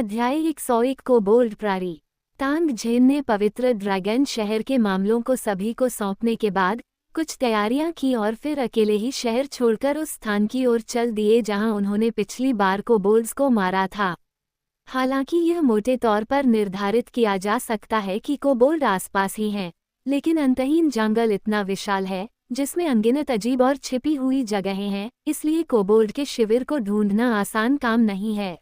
अध्याय 101 को बोल्ड प्रारी। तांग झेन ने पवित्र ड्रैगन शहर के मामलों को सभी को सौंपने के बाद कुछ तैयारियां की और फिर अकेले ही शहर छोड़कर उस स्थान की ओर चल दिए जहां उन्होंने पिछली बार कोबोल्ड्स को मारा था। हालांकि यह मोटे तौर पर निर्धारित किया जा सकता है कि कोबोल्ड आसपास ही हैं, लेकिन अंतहीन जंगल इतना विशाल है जिसमें अनगिनत अजीब और छिपी हुई जगहें हैं, इसलिए कोबोल्ड के शिविर को ढूंढना आसान काम नहीं है।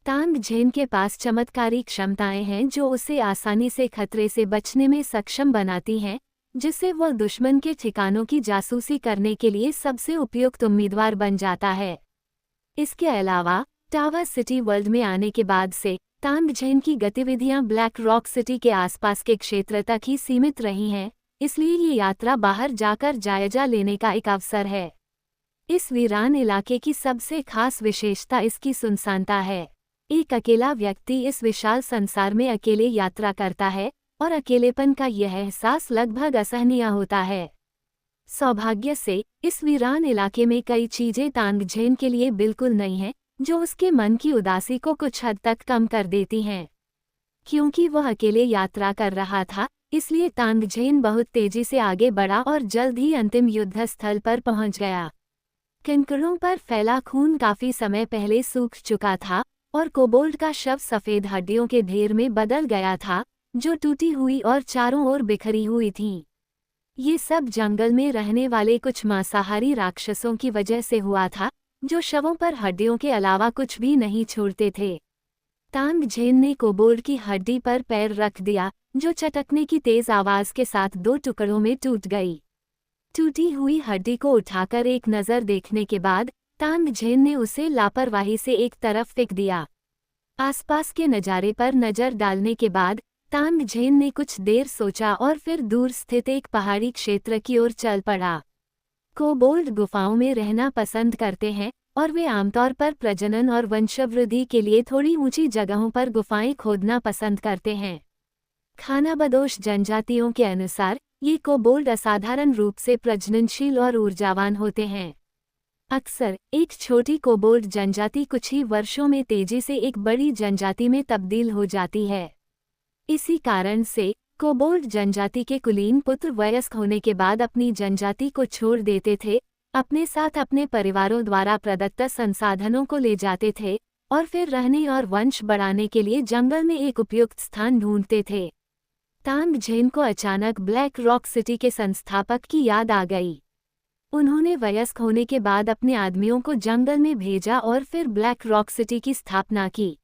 तांग झेन के पास चमत्कारी क्षमताएं हैं जो उसे आसानी से खतरे से बचने में सक्षम बनाती हैं, जिससे वह दुश्मन के ठिकानों की जासूसी करने के लिए सबसे उपयुक्त उम्मीदवार बन जाता है। इसके अलावा टावर सिटी वर्ल्ड में आने के बाद से तांग झेन की गतिविधियां ब्लैक रॉक सिटी के आसपास के क्षेत्र तक ही सीमित रही हैं, इसलिए ये यात्रा बाहर जाकर जायजा लेने का एक अवसर है। इस वीरान इलाके की सबसे खास विशेषता इसकी सुनसानता है। एक अकेला व्यक्ति इस विशाल संसार में अकेले यात्रा करता है और अकेलेपन का यह एहसास लगभग असहनीय होता है। सौभाग्य से इस वीरान इलाके में कई चीजें तांग झेन के लिए बिल्कुल नई हैं, जो उसके मन की उदासी को कुछ हद तक कम कर देती हैं। क्योंकि वह अकेले यात्रा कर रहा था, इसलिए तांग झेन बहुत तेजी से आगे बढ़ा और जल्द ही अंतिम युद्ध स्थल पर पहुंच गया। कंकरों पर फैला खून काफी समय पहले सूख चुका था और कोबोल्ड का शव सफेद हड्डियों के ढेर में बदल गया था, जो टूटी हुई और चारों ओर बिखरी हुई थीं। ये सब जंगल में रहने वाले कुछ मांसाहारी राक्षसों की वजह से हुआ था, जो शवों पर हड्डियों के अलावा कुछ भी नहीं छोड़ते थे। तांग झेन ने कोबोल्ड की हड्डी पर पैर रख दिया, जो चटकने की तेज आवाज के साथ दो टुकड़ों में टूट गई। टूटी हुई हड्डी को उठाकर एक नज़र देखने के बाद तांग झेन ने उसे लापरवाही से एक तरफ फेंक दिया। आसपास के नज़ारे पर नज़र डालने के बाद तांग झेन ने कुछ देर सोचा और फिर दूर स्थित एक पहाड़ी क्षेत्र की ओर चल पड़ा। कोबोल्ड गुफाओं में रहना पसंद करते हैं और वे आमतौर पर प्रजनन और वंशवृद्धि के लिए थोड़ी ऊंची जगहों पर गुफाएं खोदना पसंद करते हैं। खानाबदोश जनजातियों के अनुसार ये कोबोल्ड असाधारण रूप से प्रजननशील और ऊर्जावान होते हैं। अक्सर एक छोटी कोबोल्ड जनजाति कुछ ही वर्षों में तेजी से एक बड़ी जनजाति में तब्दील हो जाती है। इसी कारण से कोबोल्ड जनजाति के कुलीन पुत्र वयस्क होने के बाद अपनी जनजाति को छोड़ देते थे, अपने साथ अपने परिवारों द्वारा प्रदत्त संसाधनों को ले जाते थे और फिर रहने और वंश बढ़ाने के लिए जंगल में एक उपयुक्त स्थान ढूंढते थे। तांग झेन को अचानक ब्लैक रॉक सिटी के संस्थापक की याद आ गई। उन्होंने वयस्क होने के बाद अपने आदमियों को जंगल में भेजा और फिर ब्लैक रॉक सिटी की स्थापना की।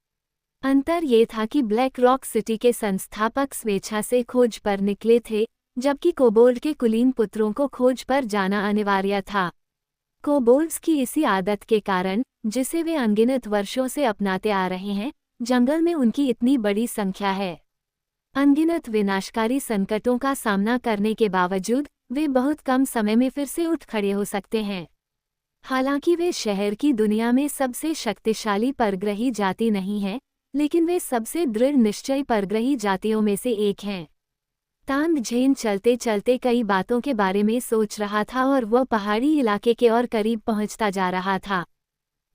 अंतर ये था कि ब्लैक रॉक सिटी के संस्थापक स्वेच्छा से खोज पर निकले थे, जबकि कोबोल्ड के कुलीन पुत्रों को खोज पर जाना अनिवार्य था। कोबोल्ड्स की इसी आदत के कारण, जिसे वे अनगिनत वर्षों से अपनाते आ रहे हैं, जंगल में उनकी इतनी बड़ी संख्या है। अनगिनत विनाशकारी संकटों का सामना करने के बावजूद वे बहुत कम समय में फिर से उठ खड़े हो सकते हैं। हालांकि वे शहर की दुनिया में सबसे शक्तिशाली परग्रही जाति नहीं हैं, लेकिन वे सबसे दृढ़ निश्चयी परग्रही जातियों में से एक हैं। तांग झेन चलते चलते कई बातों के बारे में सोच रहा था और वह पहाड़ी इलाके के और करीब पहुंचता जा रहा था।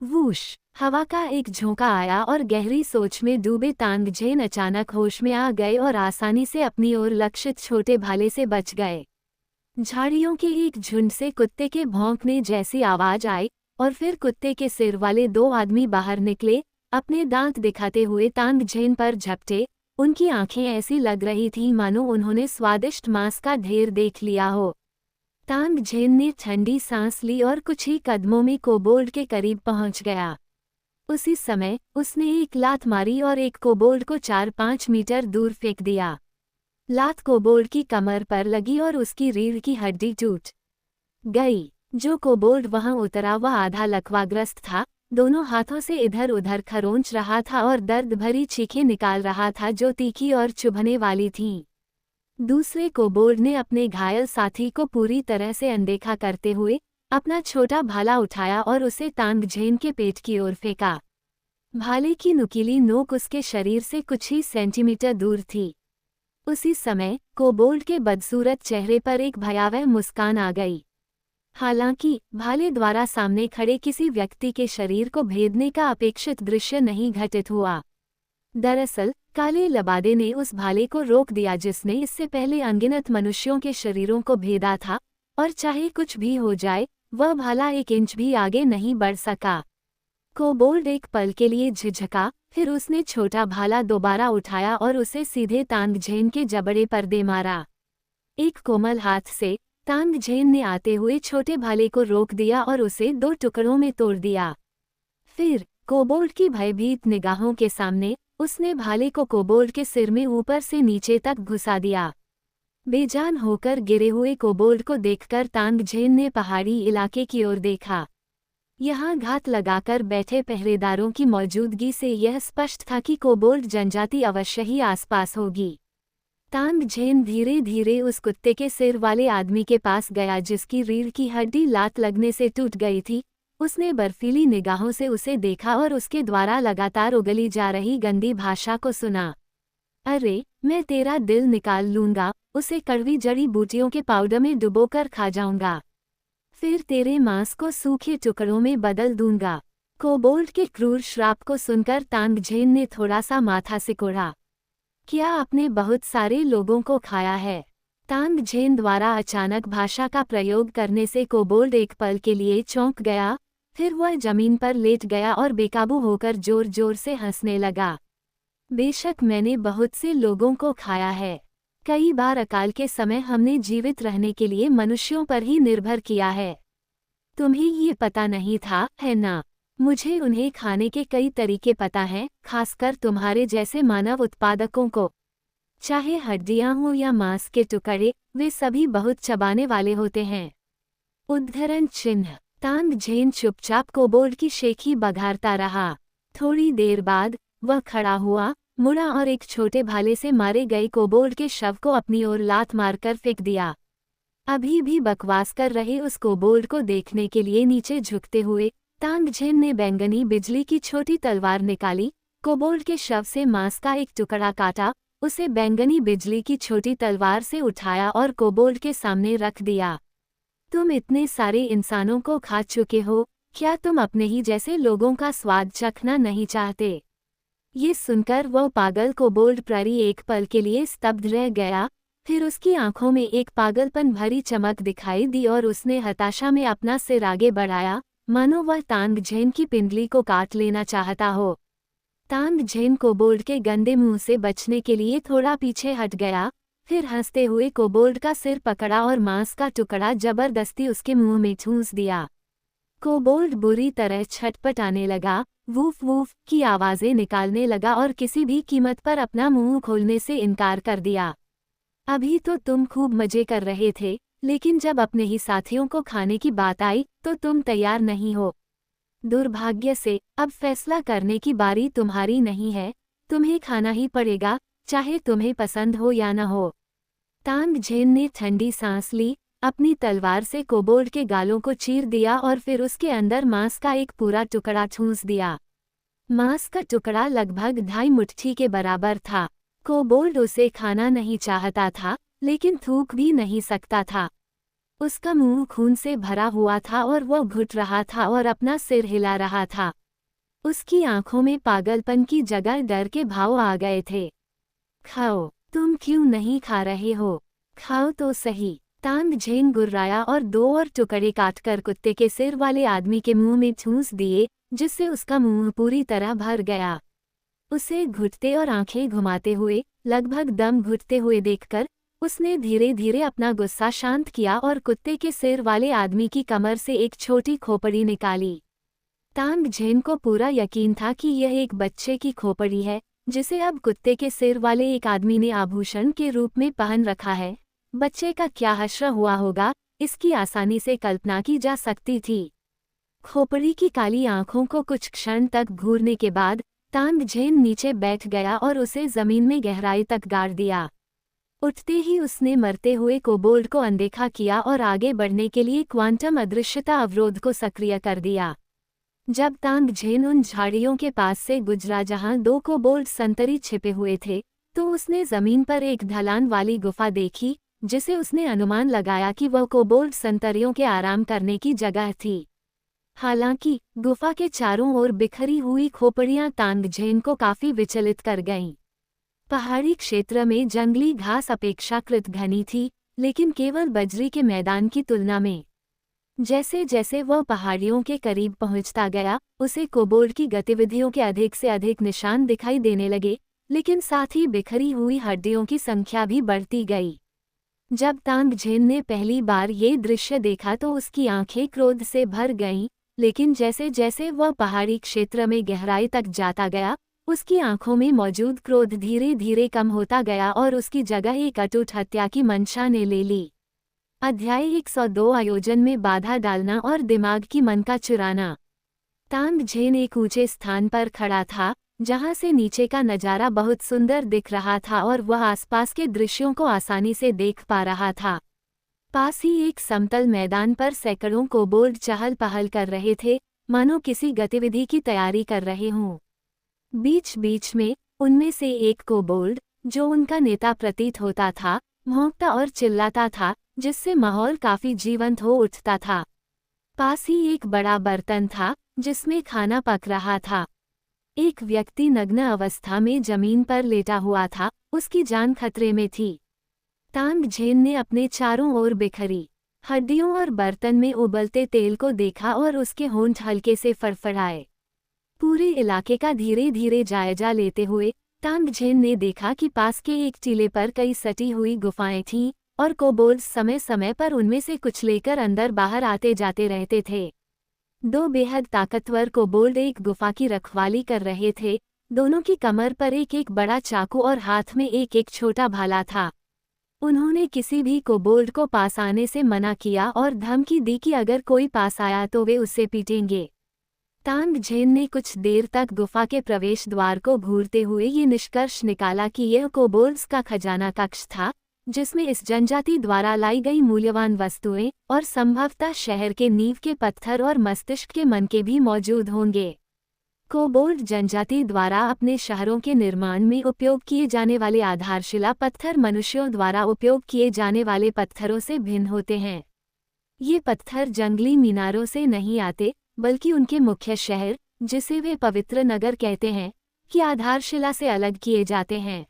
वूश! हवा का एक झोंका आया और गहरी सोच में डूबे तांग झेन अचानक होश में आ गए और आसानी से अपनी ओर लक्षित छोटे भाले से बच गए। झाड़ियों के एक झुंड से कुत्ते के भौंकने जैसी आवाज आई और फिर कुत्ते के सिर वाले दो आदमी बाहर निकले, अपने दांत दिखाते हुए तांग झेन पर झपटे। उनकी आंखें ऐसी लग रही थीं मानो उन्होंने स्वादिष्ट मांस का ढेर देख लिया हो। तांग झेन ने ठंडी सांस ली और कुछ ही कदमों में कोबोल्ड के करीब पहुंच गया। उसी समय उसने एक लात मारी और एक कोबोल्ड को 4-5 मीटर दूर फेंक दिया। लात कोबोल्ड की कमर पर लगी और उसकी रीढ़ की हड्डी टूट गई। जो कोबोल्ड वहां उतरा वह आधा लकवाग्रस्त था, दोनों हाथों से इधर उधर खरोंच रहा था और दर्द भरी चीखें निकाल रहा था जो तीखी और चुभने वाली थीं। दूसरे कोबोल्ड ने अपने घायल साथी को पूरी तरह से अनदेखा करते हुए अपना छोटा भाला उठाया और उसे तांग झेन के पेट की ओर फेंका। भाले की नुकीली नोक उसके शरीर से कुछ ही सेंटीमीटर दूर थी। उसी समय कोबोल्ड के बदसूरत चेहरे पर एक भयावह मुस्कान आ गई। हालांकि भाले द्वारा सामने खड़े किसी व्यक्ति के शरीर को भेदने का अपेक्षित दृश्य नहीं घटित हुआ। दरअसल काले लबादे ने उस भाले को रोक दिया जिसने इससे पहले अनगिनत मनुष्यों के शरीरों को भेदा था, और चाहे कुछ भी हो जाए वह भाला 1 इंच भी आगे नहीं बढ़ सका। कोबोल्ड एक पल के लिए झिझका, फिर उसने छोटा भाला दोबारा उठाया और उसे सीधे तांगझेन के जबड़े पर दे मारा। एक कोमल हाथ से तांगझेन ने आते हुए छोटे भाले को रोक दिया और उसे 2 टुकड़ों में तोड़ दिया। फिर कोबोल्ड की भयभीत निगाहों के सामने उसने भाले को कोबोल्ड के सिर में ऊपर से नीचे तक घुसा दिया। बेजान होकर गिरे हुए कोबोल्ड को देखकर तांगझेन ने पहाड़ी इलाके की ओर देखा। यहाँ घात लगाकर बैठे पहरेदारों की मौजूदगी से यह स्पष्ट था कि कोबोल्ड जनजाति अवश्य ही आसपास होगी। तांगझेन धीरे धीरे उस कुत्ते के सिर वाले आदमी के पास गया जिसकी रीढ़ की हड्डी लात लगने से टूट गई थी। उसने बर्फीली निगाहों से उसे देखा और उसके द्वारा लगातार उगली जा रही गंदी भाषा को सुना। अरे, मैं तेरा दिल निकाल लूंगा, उसे कड़वी जड़ी बूटियों के पाउडर में डुबोकर खा जाऊंगा, फिर तेरे मांस को सूखे टुकड़ों में बदल दूंगा। कोबोल्ड के क्रूर श्राप को सुनकर तांगझेन ने थोड़ा सा माथा सिकोड़ा। क्या आपने बहुत सारे लोगों को खाया है? तांगझेन द्वारा अचानक भाषा का प्रयोग करने से कोबोल्ड एक पल के लिए चौंक गया, फिर वह जमीन पर लेट गया और बेकाबू होकर जोर जोर से हंसने लगा। बेशक मैंने बहुत से लोगों को खाया है। कई बार अकाल के समय हमने जीवित रहने के लिए मनुष्यों पर ही निर्भर किया है। तुम्हें ये पता नहीं था, है ना? मुझे उन्हें खाने के कई तरीके पता हैं, खासकर तुम्हारे जैसे मानव उत्पादकों को। चाहे हड्डियां हो या मांस के टुकड़े, वे सभी बहुत चबाने वाले होते हैं। उद्धरण चिन्ह। तांगझेन चुपचाप कोबोल्ड की शेखी बघारता रहा। थोड़ी देर बाद वह खड़ा हुआ, मुड़ा और एक छोटे भाले से मारे गए कोबोल्ड के शव को अपनी ओर लात मारकर फेंक दिया। अभी भी बकवास कर रहे उस कोबोल्ड को देखने के लिए नीचे झुकते हुए तांगझेन ने बैंगनी बिजली की छोटी तलवार निकाली, कोबोल्ड के शव से मांस का एक टुकड़ा काटा, उसे बैंगनी बिजली की छोटी तलवार से उठाया और कोबोल्ड के सामने रख दिया। तुम इतने सारे इंसानों को खा चुके हो, क्या तुम अपने ही जैसे लोगों का स्वाद चखना नहीं चाहते? ये सुनकर वह पागल कोबोल्ड प्रारी एक पल के लिए स्तब्ध रह गया, फिर उसकी आंखों में एक पागलपन भरी चमक दिखाई दी और उसने हताशा में अपना सिर आगे बढ़ाया, मानो वह तांगझेन की पिंडली को काट लेना चाहता हो। तांगझेन कोबोल्ड के गंदे मुंह से बचने के लिए थोड़ा पीछे हट गया, फिर हंसते हुए कोबोल्ड का सिर पकड़ा और मांस का टुकड़ा जबरदस्ती उसके मुंह में ठूंस दिया। कोबोल्ड बुरी तरह छटपटाने लगा, वूफ वूफ की आवाजें निकालने लगा और किसी भी कीमत पर अपना मुंह खोलने से इनकार कर दिया। अभी तो तुम खूब मजे कर रहे थे, लेकिन जब अपने ही साथियों को खाने की बात आई तो तुम तैयार नहीं हो। दुर्भाग्य से अब फैसला करने की बारी तुम्हारी नहीं है, तुम्हें खाना ही पड़ेगा, चाहे तुम्हें पसंद हो या न हो। तांगझेन ने ठंडी सांस ली, अपनी तलवार से कोबोल्ड के गालों को चीर दिया और फिर उसके अंदर मांस का एक पूरा टुकड़ा ठूंस दिया। मांस का टुकड़ा लगभग 2.5 मुट्ठी के बराबर था। कोबोल्ड उसे खाना नहीं चाहता था, लेकिन थूक भी नहीं सकता था। उसका मुंह खून से भरा हुआ था और वह घुट रहा था और अपना सिर हिला रहा था। उसकी आंखों में पागलपन की जगह डर के भाव आ गए थे। खाओ, तुम क्यों नहीं खा रहे हो? खाओ तो सही। तांगझेन गुर्राया और 2 और टुकड़े काटकर कुत्ते के सिर वाले आदमी के मुंह में ठूंस दिए, जिससे उसका मुंह पूरी तरह भर गया। उसे घुटते और आंखें घुमाते हुए, लगभग दम घुटते हुए देखकर उसने धीरे धीरे अपना गुस्सा शांत किया और कुत्ते के सिर वाले आदमी की कमर से एक छोटी खोपड़ी निकाली। तांगझेन को पूरा यकीन था कि यह एक बच्चे की खोपड़ी है, जिसे अब कुत्ते के सिर वाले एक आदमी ने आभूषण के रूप में पहन रखा है। बच्चे का क्या हश्र हुआ होगा, इसकी आसानी से कल्पना की जा सकती थी। खोपड़ी की काली आंखों को कुछ क्षण तक घूरने के बाद तांगझेन नीचे बैठ गया और उसे जमीन में गहराई तक गाड़ दिया। उठते ही उसने मरते हुए कोबोल्ड को अनदेखा किया और आगे बढ़ने के लिए क्वांटम अदृश्यता अवरोध को सक्रिय कर दिया। जब तांगझेन उन झाड़ियों के पास से गुजरा जहां 2 कोबोल्ड संतरी छिपे हुए थे, तो उसने जमीन पर एक ढलान वाली गुफा देखी, जिसे उसने अनुमान लगाया कि वह कोबोल्ड संतरियों के आराम करने की जगह थी। हालांकि गुफा के चारों ओर बिखरी हुई खोपड़ियां तांगझेन को काफी विचलित कर गईं। पहाड़ी क्षेत्र में जंगली घास अपेक्षाकृत घनी थी, लेकिन केवल बजरी के मैदान की तुलना में। जैसे जैसे वह पहाड़ियों के करीब पहुंचता गया, उसे कोबोल्ड की गतिविधियों के अधिक से अधिक निशान दिखाई देने लगे, लेकिन साथ ही बिखरी हुई हड्डियों की संख्या भी बढ़ती गई। जब तांगझेन ने पहली बार ये दृश्य देखा तो उसकी आंखें क्रोध से भर गईं, लेकिन जैसे जैसे वह पहाड़ी क्षेत्र में गहराई तक जाता गया, उसकी आंखों में मौजूद क्रोध धीरे धीरे कम होता गया और उसकी जगह एक अटूट हत्या की मंशा ने ले ली। अध्याय 102 आयोजन में बाधा डालना और दिमाग की मन का चुराना। तांगझेन एक ऊंचे स्थान पर खड़ा था, जहां से नीचे का नजारा बहुत सुंदर दिख रहा था और वह आसपास के दृश्यों को आसानी से देख पा रहा था। पास ही एक समतल मैदान पर सैकड़ों कोबोल्ड चहल पहल कर रहे थे, मानो किसी गतिविधि की तैयारी कर रहे हों। बीच बीच में उनमें से एक कोबोल्ड, जो उनका नेता प्रतीत होता था, भौंकता और चिल्लाता था, जिससे माहौल काफी जीवंत हो उठता था। पास ही एक बड़ा बर्तन था, जिसमें खाना पक रहा था। एक व्यक्ति नग्न अवस्था में जमीन पर लेटा हुआ था, उसकी जान खतरे में थी। तांगझेन ने अपने चारों ओर बिखरी हड्डियों और बर्तन में उबलते तेल को देखा और उसके होंठ हल्के से फड़फड़ाए। पूरे इलाके का धीरे धीरे जायजा लेते हुए तांगझेन ने देखा कि पास के एक टीले पर कई सटी हुई गुफाएं थीं और कोबोल्ड समय समय पर उनमें से कुछ लेकर अंदर बाहर आते जाते रहते थे। दो बेहद ताकतवर कोबोल्ड एक गुफा की रखवाली कर रहे थे। दोनों की कमर पर एक एक बड़ा चाकू और हाथ में एक एक छोटा भाला था। उन्होंने किसी भी कोबोल्ड को पास आने से मना किया और धमकी दी कि अगर कोई पास आया तो वे उससे पीटेंगे। तांगझेन ने कुछ देर तक गुफा के प्रवेश द्वार को घूरते हुए ये निष्कर्ष निकाला कि यह कोबोल्ड्स का खजाना कक्ष था, जिसमें इस जनजाति द्वारा लाई गई मूल्यवान वस्तुएं और संभवतः शहर के नींव के पत्थर और मस्तिष्क के मनके भी मौजूद होंगे। कोबोल्ड जनजाति द्वारा अपने शहरों के निर्माण में उपयोग किए जाने वाले आधारशिला पत्थर मनुष्यों द्वारा उपयोग किए जाने वाले पत्थरों से भिन्न होते हैं। ये पत्थर जंगली मीनारों से नहीं आते, बल्कि उनके मुख्य शहर, जिसे वे पवित्र नगर कहते हैं, की आधारशिला से अलग किए जाते हैं।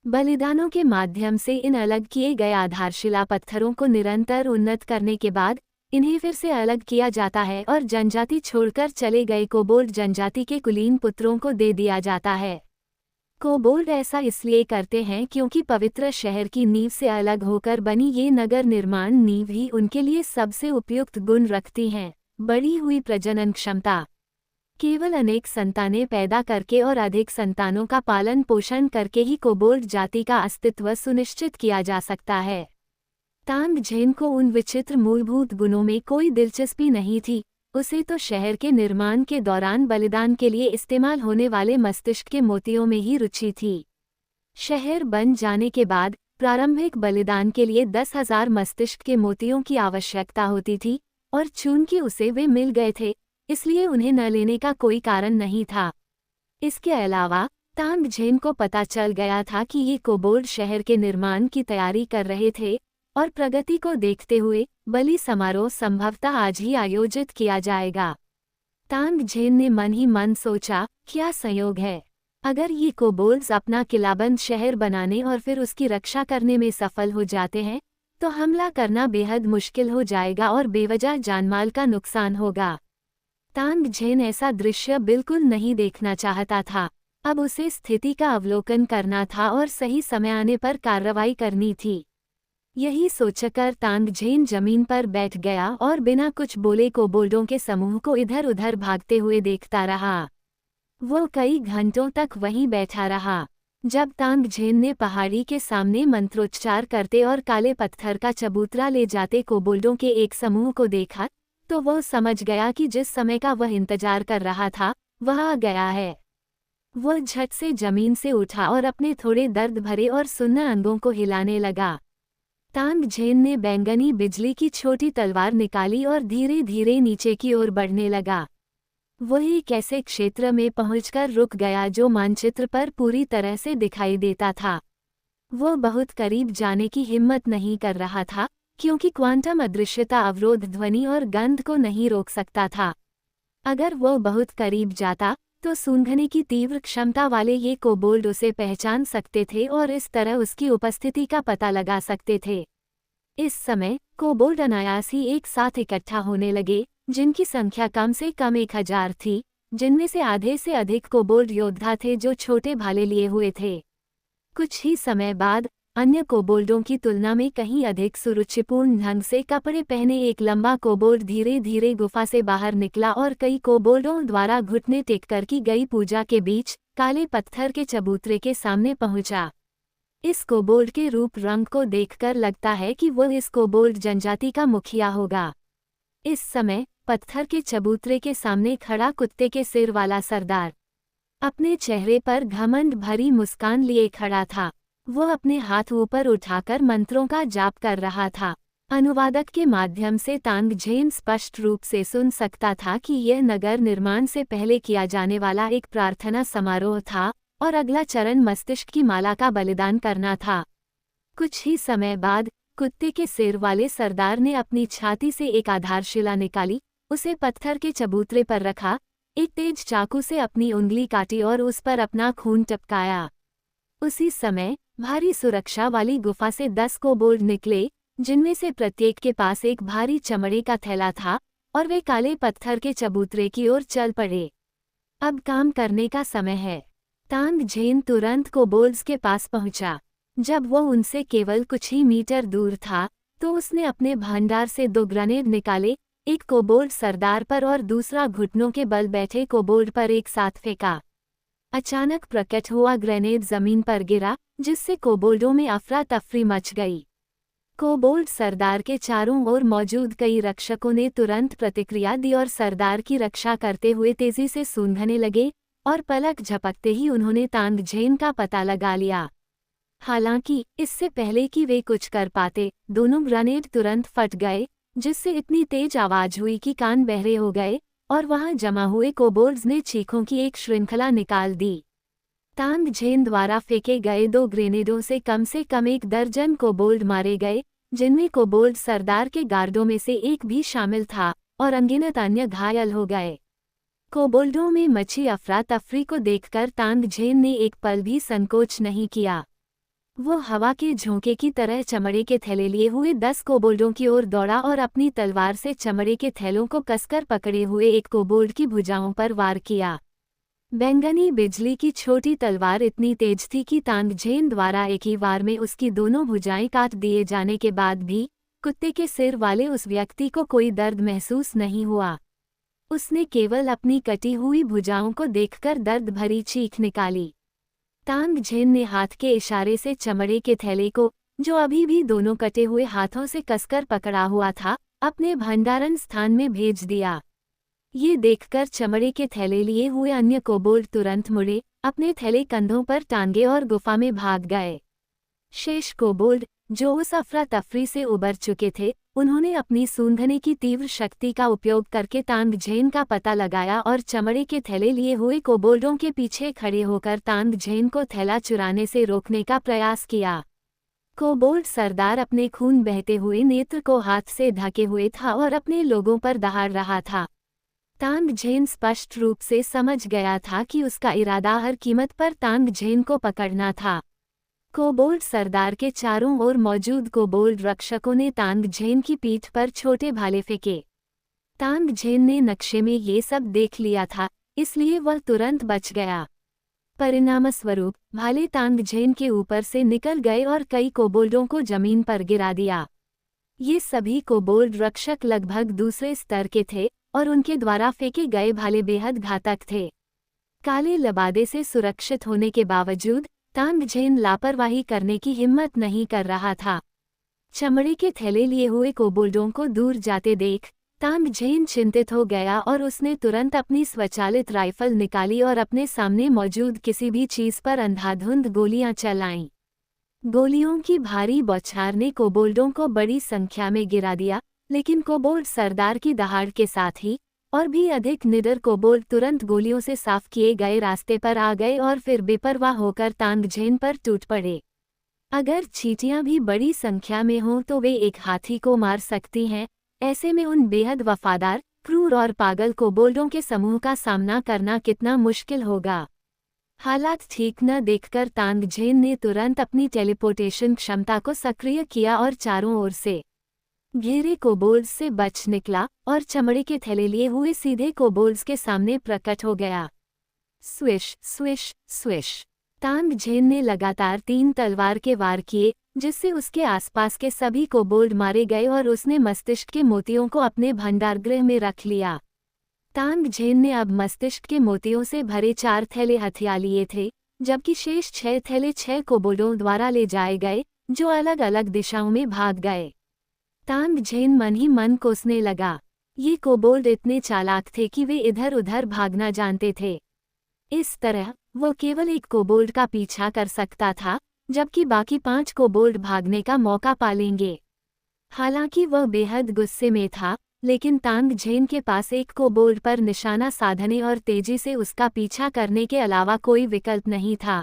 बलिदानों के माध्यम से इन अलग किए गए आधारशिला पत्थरों को निरंतर उन्नत करने के बाद इन्हें फिर से अलग किया जाता है और जनजाति छोड़कर चले गए कोबोल्ड जनजाति के कुलीन पुत्रों को दे दिया जाता है। कोबोल्ड ऐसा इसलिए करते हैं क्योंकि पवित्र शहर की नींव से अलग होकर बनी ये नगर निर्माण नींव ही उनके लिए सबसे उपयुक्त गुण रखती हैं। बढ़ी हुई प्रजनन क्षमता। केवल अनेक संतानें पैदा करके और अधिक संतानों का पालन पोषण करके ही कोबोल्ड जाति का अस्तित्व सुनिश्चित किया जा सकता है। तांगझेन को उन विचित्र मूलभूत गुणों में कोई दिलचस्पी नहीं थी, उसे तो शहर के निर्माण के दौरान बलिदान के लिए इस्तेमाल होने वाले मस्तिष्क के मोतियों में ही रुचि थी। शहर बन जाने के बाद प्रारंभिक बलिदान के लिए 10,000 मस्तिष्क के मोतियों की आवश्यकता होती थी, और चूंकि उसे वे मिल गए थे, इसलिए उन्हें न लेने का कोई कारण नहीं था। इसके अलावा तांगझेन को पता चल गया था कि ये कोबोल्ड शहर के निर्माण की तैयारी कर रहे थे, और प्रगति को देखते हुए बलि समारोह संभवतः आज ही आयोजित किया जाएगा। तांगझेन ने मन ही मन सोचा, क्या संयोग है, अगर ये कोबोल्ड्स अपना किलाबंद शहर बनाने और फिर उसकी रक्षा करने में सफल हो जाते हैं, तो हमला करना बेहद मुश्किल हो जाएगा और बेवजह जानमाल का नुकसान होगा। तांगझेन ऐसा दृश्य बिल्कुल नहीं देखना चाहता था। अब उसे स्थिति का अवलोकन करना था और सही समय आने पर कार्रवाई करनी थी। यही सोचकर तांगझेन जमीन पर बैठ गया और बिना कुछ बोले कोबोल्डों के समूह को इधर उधर भागते हुए देखता रहा। वो कई घंटों तक वहीं बैठा रहा। जब तांगझेन ने पहाड़ी के सामने मंत्रोच्चार करते और काले पत्थर का चबूतरा ले जाते कोबोल्डों के एक समूह को देखा, तो वो समझ गया कि जिस समय का वह इंतजार कर रहा था, वह आ गया है। वो झट से जमीन से उठा और अपने थोड़े दर्द भरे और सुन्न अंगों को हिलाने लगा। तांगझेन ने बैंगनी बिजली की छोटी तलवार निकाली और धीरे धीरे नीचे की ओर बढ़ने लगा। वह एक ऐसे क्षेत्र में पहुंचकर रुक गया जो मानचित्र पर पूरी तरह से दिखाई देता था। वो बहुत करीब जाने की हिम्मत नहीं कर रहा था, क्योंकि क्वांटम अदृश्यता अवरोध ध्वनि और गंध को नहीं रोक सकता था। अगर वो बहुत करीब जाता तो सूंघने की तीव्र क्षमता वाले ये कोबोल्ड उसे पहचान सकते थे और इस तरह उसकी उपस्थिति का पता लगा सकते थे। इस समय कोबोल्ड अनायास ही एक साथ इकट्ठा होने लगे, जिनकी संख्या कम से कम 1000 थी, जिनमें से आधे से अधिक कोबोल्ड योद्धा थे जो छोटे भाले लिए हुए थे। कुछ ही समय बाद अन्य कोबोल्डों की तुलना में कहीं अधिक सुरुचिपूर्ण ढंग से कपड़े पहने एक लंबा कोबोल्ड धीरे धीरे गुफा से बाहर निकला और कई कोबोल्डों द्वारा घुटने टेककर की गई पूजा के बीच काले पत्थर के चबूतरे के सामने पहुंचा। इस कोबोल्ड के रूप रंग को देखकर लगता है कि वो इस कोबोल्ड जनजाति का मुखिया होगा। इस समय पत्थर के चबूतरे के सामने खड़ा कुत्ते के सिर वाला सरदार अपने चेहरे पर घमंड भरी मुस्कान लिए खड़ा था। वो अपने हाथ ऊपर उठाकर मंत्रों का जाप कर रहा था। अनुवादक के माध्यम से तांग झेन स्पष्ट रूप से सुन सकता था कि यह नगर निर्माण से पहले किया जाने वाला एक प्रार्थना समारोह था और अगला चरण मस्तिष्क की माला का बलिदान करना था। कुछ ही समय बाद कुत्ते के सिर वाले सरदार ने अपनी छाती से एक आधारशिला निकाली, उसे पत्थर के चबूतरे पर रखा, एक तेज चाकू से अपनी उंगली काटी और उस पर अपना खून टपकाया। उसी समय भारी सुरक्षा वाली गुफा से 10 कोबोल्ड निकले, जिनमें से प्रत्येक के पास एक भारी चमड़े का थैला था और वे काले पत्थर के चबूतरे की ओर चल पड़े। अब काम करने का समय है। तांग झेन तुरंत कोबोल्ड्स के पास पहुंचा। जब वह उनसे केवल कुछ ही मीटर दूर था तो उसने अपने भंडार से 2 ग्रेनेड निकाले, एक कोबोल्ड सरदार पर और दूसरा घुटनों के बल बैठे कोबोल्ड पर एक साथ फेंका। अचानक प्रकट हुआ ग्रेनेड जमीन पर गिरा, जिससे कोबोल्डों में अफरा तफरी मच गई। कोबोल्ड सरदार के चारों ओर मौजूद कई रक्षकों ने तुरंत प्रतिक्रिया दी और सरदार की रक्षा करते हुए तेजी से सूंघने लगे और पलक झपकते ही उन्होंने तांग झेन का पता लगा लिया। हालांकि इससे पहले कि वे कुछ कर पाते, दोनों ग्रेनेड तुरंत फट गए, जिससे इतनी तेज आवाज हुई कि कान बहरे हो गए और वहां जमा हुए कोबोल्ड्स ने चीखों की एक श्रृंखला निकाल दी। तांग झेन द्वारा फेंके गए 2 ग्रेनेडों से कम 1 दर्जन कोबोल्ड मारे गए, जिनमें कोबोल्ड सरदार के गार्डों में से एक भी शामिल था और अनगिनत अन्य घायल हो गए। कोबोल्डों में मची अफरा तफरी को देखकर तांग झेन ने एक पल भी संकोच नहीं किया। वो हवा के झोंके की तरह चमड़े के थैले लिए हुए 10 कोबोल्डों की ओर दौड़ा और अपनी तलवार से चमड़े के थैलों को कसकर पकड़े हुए एक कोबोल्ड की भुजाओं पर वार किया। बैंगनी बिजली की छोटी तलवार इतनी तेज थी कि तांग झेन द्वारा एक ही वार में उसकी दोनों भुजाएं काट दिए जाने के बाद भी कुत्ते के सिर वाले उस व्यक्ति को कोई दर्द महसूस नहीं हुआ। उसने केवल अपनी कटी हुई भुजाओं को देखकर दर्द भरी चीख निकाली। तांग झेन ने हाथ के इशारे से चमड़े के थैले को, जो अभी भी दोनों कटे हुए हाथों से कसकर पकड़ा हुआ था, अपने भंडारण स्थान में भेज दिया। ये देखकर चमड़े के थैले लिए हुए अन्य कोबोल्ड तुरंत मुड़े, अपने थैले कंधों पर टांगे और गुफा में भाग गए। शेष कोबोल्ड, जो उस अफरा तफरी से उबर चुके थे, उन्होंने अपनी सूंघने की तीव्र शक्ति का उपयोग करके तांग झेन का पता लगाया और चमड़े के थैले लिए हुए कोबोल्डों के पीछे खड़े होकर तांग झेन को थैला चुराने से रोकने का प्रयास किया। कोबोल्ड सरदार अपने खून बहते हुए नेत्र को हाथ से ढके हुए था और अपने लोगों पर दहाड़ रहा था। तांग झेन स्पष्ट रूप से समझ गया था कि उसका इरादा हर कीमत पर तांग झेन को पकड़ना था। कोबोल्ड सरदार के चारों ओर मौजूद कोबोल्ड रक्षकों ने तांग झेन की पीठ पर छोटे भाले फेंके। तांग झेन ने नक्शे में ये सब देख लिया था, इसलिए वह तुरंत बच गया। परिणामस्वरूप भाले तांग झेन के ऊपर से निकल गए और कई कोबोल्डों को जमीन पर गिरा दिया। ये सभी कोबोल्ड रक्षक लगभग दूसरे स्तर के थे और उनके द्वारा फेंके गए भाले बेहद घातक थे। काले लबादे से सुरक्षित होने के बावजूद तांग झेन लापरवाही करने की हिम्मत नहीं कर रहा था। चमड़े के थैले लिए हुए कोबोल्डों को दूर जाते देख तांग झेन चिंतित हो गया और उसने तुरंत अपनी स्वचालित राइफल निकाली और अपने सामने मौजूद किसी भी चीज पर अंधाधुंध गोलियां चलाईं। गोलियों की भारी बौछार ने कोबोल्डों को बड़ी संख्या में गिरा दिया, लेकिन कोबोल्ड सरदार की दहाड़ के साथ ही और भी अधिक निडर कोबोल्ड तुरंत गोलियों से साफ किए गए रास्ते पर आ गए और फिर बेपरवाह होकर तांग झेन पर टूट पड़े। अगर चींटियां भी बड़ी संख्या में हों तो वे एक हाथी को मार सकती हैं, ऐसे में उन बेहद वफादार क्रूर और पागल कोबोल्डों के समूह का सामना करना कितना मुश्किल होगा। हालात ठीक न देखकर तांगझेन ने तुरंत अपनी टेलीपोर्टेशन क्षमता को सक्रिय किया और चारों ओर से घेरे कोबोल्ड्स से बच निकला और चमड़े के थैले लिए हुए सीधे कोबोल्ड्स के सामने प्रकट हो गया। Swish swish swish. तांगझेन ने लगातार 3 तलवार के वार किए, जिससे उसके आसपास के सभी कोबोल्ड मारे गए और उसने मस्तिष्क के मोतियों को अपने भंडारगृह में रख लिया। तांगझेन ने अब मस्तिष्क के मोतियों से भरे 4 थैले हथिया लिए थे, जबकि शेष 6 थैले 6 कोबोल्डों द्वारा ले जाए गए, जो अलग अलग दिशाओं में भाग गए। तांगझेन मन ही मन कोसने लगा। ये कोबोल्ड इतने चालाक थे कि वे इधर उधर भागना जानते थे। इस तरह वो केवल एक कोबोल्ड का पीछा कर सकता था, जबकि बाकी 5 कोबोल्ड भागने का मौका पालेंगे। हालांकि वह बेहद गुस्से में था, लेकिन तांगझेन के पास एक कोबोल्ड पर निशाना साधने और तेजी से उसका पीछा करने के अलावा कोई विकल्प नहीं था।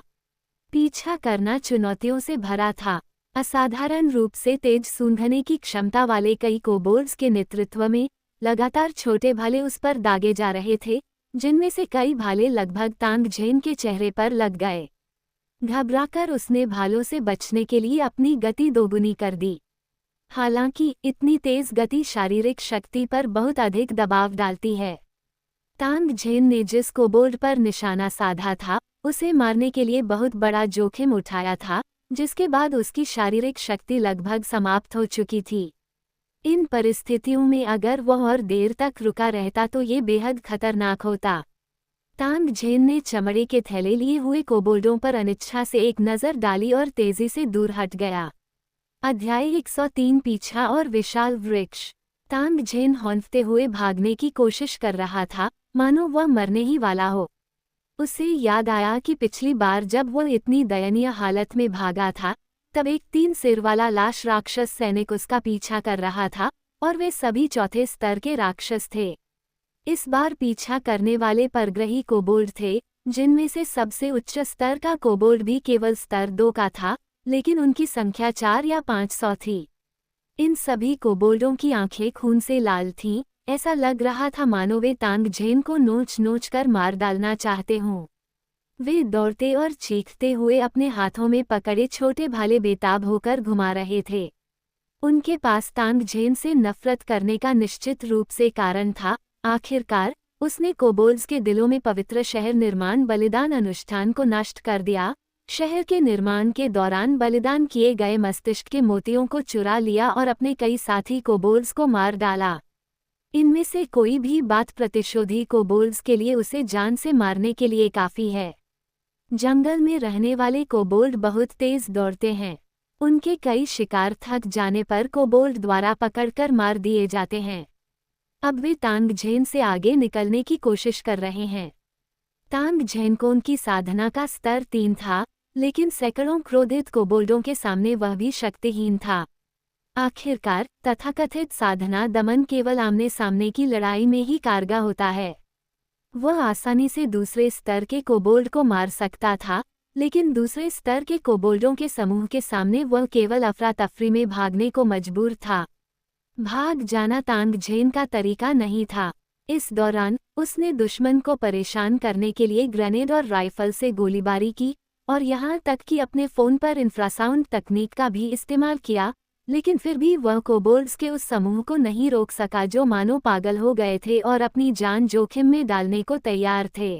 पीछा करना चुनौतियों से भरा था। असाधारण रूप से तेज सूंघने की क्षमता वाले कई कोबोल्ड्स के नेतृत्व में लगातार छोटे भाले उस पर दागे जा रहे थे, जिनमें से कई भाले लगभग तांगझेन के चेहरे पर लग गए। घबराकर उसने भालों से बचने के लिए अपनी गति दोगुनी कर दी। हालांकि इतनी तेज गति शारीरिक शक्ति पर बहुत अधिक दबाव डालती है। तांगझेन ने जिस कोबोल्ड पर निशाना साधा था, उसे मारने के लिए बहुत बड़ा जोखिम उठाया था, जिसके बाद उसकी शारीरिक शक्ति लगभग समाप्त हो चुकी थी। इन परिस्थितियों में अगर वह और देर तक रुका रहता तो ये बेहद खतरनाक होता। तांगझेन ने चमड़े के थैले लिए हुए कोबोल्डों पर अनिच्छा से एक नज़र डाली और तेजी से दूर हट गया। अध्याय 103 पीछा और विशाल वृक्ष। तांगझेन हौंफते हुए भागने की कोशिश कर रहा था, मानो वह मरने ही वाला हो। उसे याद आया कि पिछली बार जब वह इतनी दयनीय हालत में भागा था, तब एक 3 सिर वाला लाश राक्षस सैनिक उसका पीछा कर रहा था, और वे सभी चौथे स्तर के राक्षस थे। इस बार पीछा करने वाले परग्रही कोबोल्ड थे, जिनमें से सबसे उच्च स्तर का कोबोल्ड भी केवल स्तर 2 का था, लेकिन उनकी संख्या 4 या 500 थी। इन सभी कोबोल्डों की आंखें खून से लाल थीं, ऐसा लग रहा था मानो वे तांगझेन को नोच नोच कर मार डालना चाहते हों। वे दौड़ते और चीखते हुए अपने हाथों में पकड़े छोटे भाले बेताब होकर घुमा रहे थे। उनके पास तांगझेन से नफरत करने का निश्चित रूप से कारण था। आखिरकार उसने कोबोल्ड्स के दिलों में पवित्र शहर निर्माण बलिदान अनुष्ठान को नष्ट कर दिया। शहर के निर्माण के दौरान बलिदान किए गए मस्तिष्क के मोतियों को चुरा लिया और अपने कई साथी कोबोल्ड्स को मार डाला। इनमें से कोई भी बात प्रतिशोधी कोबोल्ड्स के लिए उसे जान से मारने के लिए काफ़ी है। जंगल में रहने वाले कोबोल्ड बहुत तेज दौड़ते हैं। उनके कई शिकार थक जाने पर कोबोल्ड द्वारा पकड़कर मार दिए जाते हैं। अब वे तांगझेन से आगे निकलने की कोशिश कर रहे हैं। तांगझेन को उनकी साधना का स्तर 3 था, लेकिन सैकड़ों क्रोधित कोबोल्डों के सामने वह भी शक्तिहीन था। आखिरकार तथाकथित साधना दमन केवल आमने सामने की लड़ाई में ही कारगर होता है। वह आसानी से दूसरे स्तर के कोबोल्ड को मार सकता था, लेकिन दूसरे स्तर के कोबोल्डों के समूह के सामने वह केवल अफरा तफरी में भागने को मजबूर था। भाग जाना तांगझेन का तरीका नहीं था। इस दौरान उसने दुश्मन को परेशान करने के लिए ग्रेनेड और राइफल से गोलीबारी की, और यहाँ तक कि अपने फ़ोन पर इंफ्रासाउंड तकनीक का भी इस्तेमाल किया, लेकिन फिर भी वह कोबोल्ड्स के उस समूह को नहीं रोक सका जो मानो पागल हो गए थे और अपनी जान जोखिम में डालने को तैयार थे।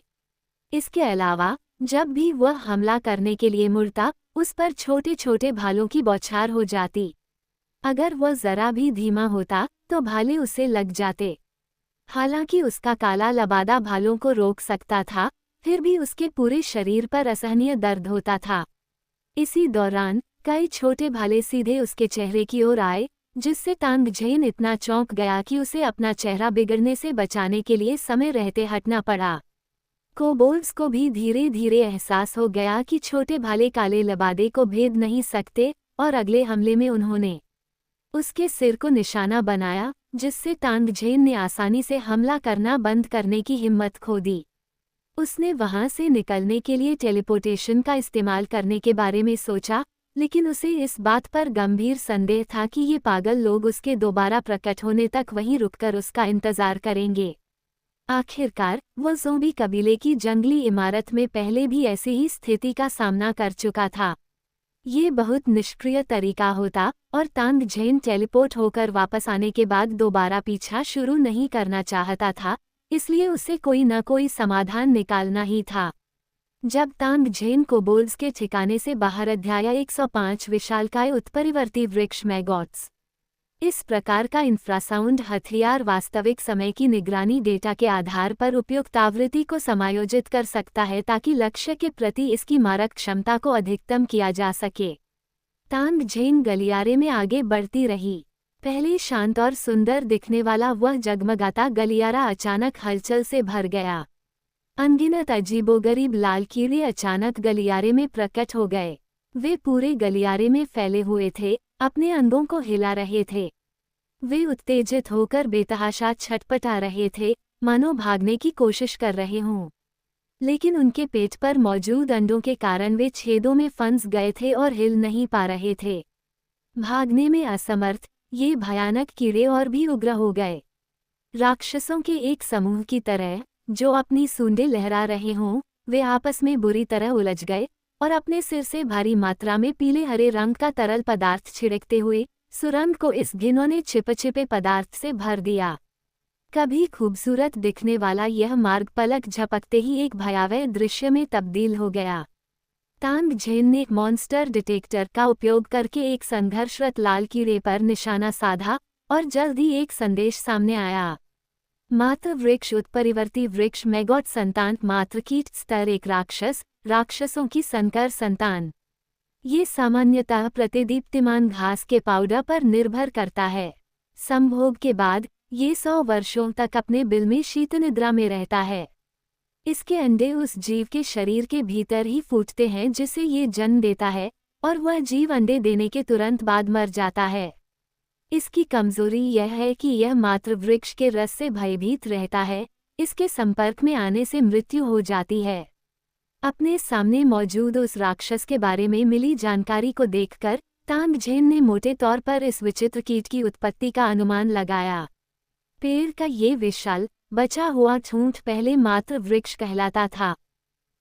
इसके अलावा जब भी वह हमला करने के लिए मुड़ता, उस पर छोटे छोटे भालों की बौछार हो जाती। अगर वह जरा भी धीमा होता तो भाले उसे लग जाते। हालांकि उसका काला लबादा भालों को रोक सकता था, फिर भी उसके पूरे शरीर पर असहनीय दर्द होता था। इसी दौरान कई छोटे भाले सीधे उसके चेहरे की ओर आए, जिससे तांगझेन इतना चौंक गया कि उसे अपना चेहरा बिगड़ने से बचाने के लिए समय रहते हटना पड़ा। कोबोल्ड्स को भी धीरे धीरे एहसास हो गया कि छोटे भाले काले लबादे को भेद नहीं सकते, और अगले हमले में उन्होंने उसके सिर को निशाना बनाया, जिससे तांगझेन ने आसानी से हमला करना बंद करने की हिम्मत खो दी। उसने वहां से निकलने के लिए टेलीपोर्टेशन का इस्तेमाल करने के बारे में सोचा, लेकिन उसे इस बात पर गंभीर संदेह था कि ये पागल लोग उसके दोबारा प्रकट होने तक वहीं रुककर उसका इंतजार करेंगे। आखिरकार वो ज़ोंबी कबीले की जंगली इमारत में पहले भी ऐसी ही स्थिति का सामना कर चुका था। ये बहुत निष्क्रिय तरीका होता और तांग झेन टेलीपोर्ट होकर वापस आने के बाद दोबारा पीछा शुरू नहीं करना चाहता था, इसलिए उसे कोई न कोई समाधान निकालना ही था। जब तांग झेन कोबोल्ड्स के ठिकाने से बाहर अध्याय 105 विशालकाय उत्परिवर्ती वृक्ष मैगॉट्स। इस प्रकार का इंफ्रासाउंड हथियार वास्तविक समय की निगरानी डेटा के आधार पर उपयुक्त आवृत्ति को समायोजित कर सकता है ताकि लक्ष्य के प्रति इसकी मारक क्षमता को अधिकतम किया जा सके। तांग झेन गलियारे में आगे बढ़ती रही। पहले शांत और सुंदर दिखने वाला वह जगमगाता गलियारा अचानक हलचल से भर गया। अनगिनत अजीबोगरीब लाल कीड़े अचानक गलियारे में प्रकट हो गए। वे पूरे गलियारे में फैले हुए थे, अपने अंगों को हिला रहे थे। वे उत्तेजित होकर बेतहाशा छटपटा रहे थे, मानो भागने की कोशिश कर रहे हों। लेकिन उनके पेट पर मौजूद अंडों के कारण वे छेदों में फंस गए थे और हिल नहीं पा रहे थे। भागने में असमर्थ ये भयानक कीड़े और भी उग्र हो गए। राक्षसों के एक समूह की तरह जो अपनी सूंडें लहरा रहे हों, वे आपस में बुरी तरह उलझ गए और अपने सिर से भारी मात्रा में पीले हरे रंग का तरल पदार्थ छिड़कते हुए सुरंग को इस घिनौने चिपचिपे पदार्थ से भर दिया। कभी खूबसूरत दिखने वाला यह मार्ग पलक झपकते ही एक भयावह दृश्य में तब्दील हो गया। तांग झेन ने मॉन्स्टर डिटेक्टर का उपयोग करके एक संघर्षरत लाल कीड़े पर निशाना साधा और जल्द ही एक संदेश सामने आया। मात्र वृक्ष उत्परिवर्ती वृक्ष मैगॉट संतान मात्र कीट स्तर एक राक्षसों की संकर संतान। ये सामान्यतः प्रतिदीप्तिमान घास के पाउडर पर निर्भर करता है। संभोग के बाद ये 100 वर्षों तक अपने बिल में शीत निद्रा में रहता है। इसके अंडे उस जीव के शरीर के भीतर ही फूटते हैं जिसे ये जन्म देता है और वह जीव अंडे देने के तुरंत बाद मर जाता है। इसकी कमजोरी यह है कि यह मात्र वृक्ष के रस से भयभीत रहता है, इसके संपर्क में आने से मृत्यु हो जाती है। अपने सामने मौजूद उस राक्षस के बारे में मिली जानकारी को देखकर तांग झेन ने मोटे तौर पर इस विचित्र कीट की उत्पत्ति का अनुमान लगाया। पेड़ का ये विशाल बचा हुआ ठूंठ पहले मात्र वृक्ष कहलाता था।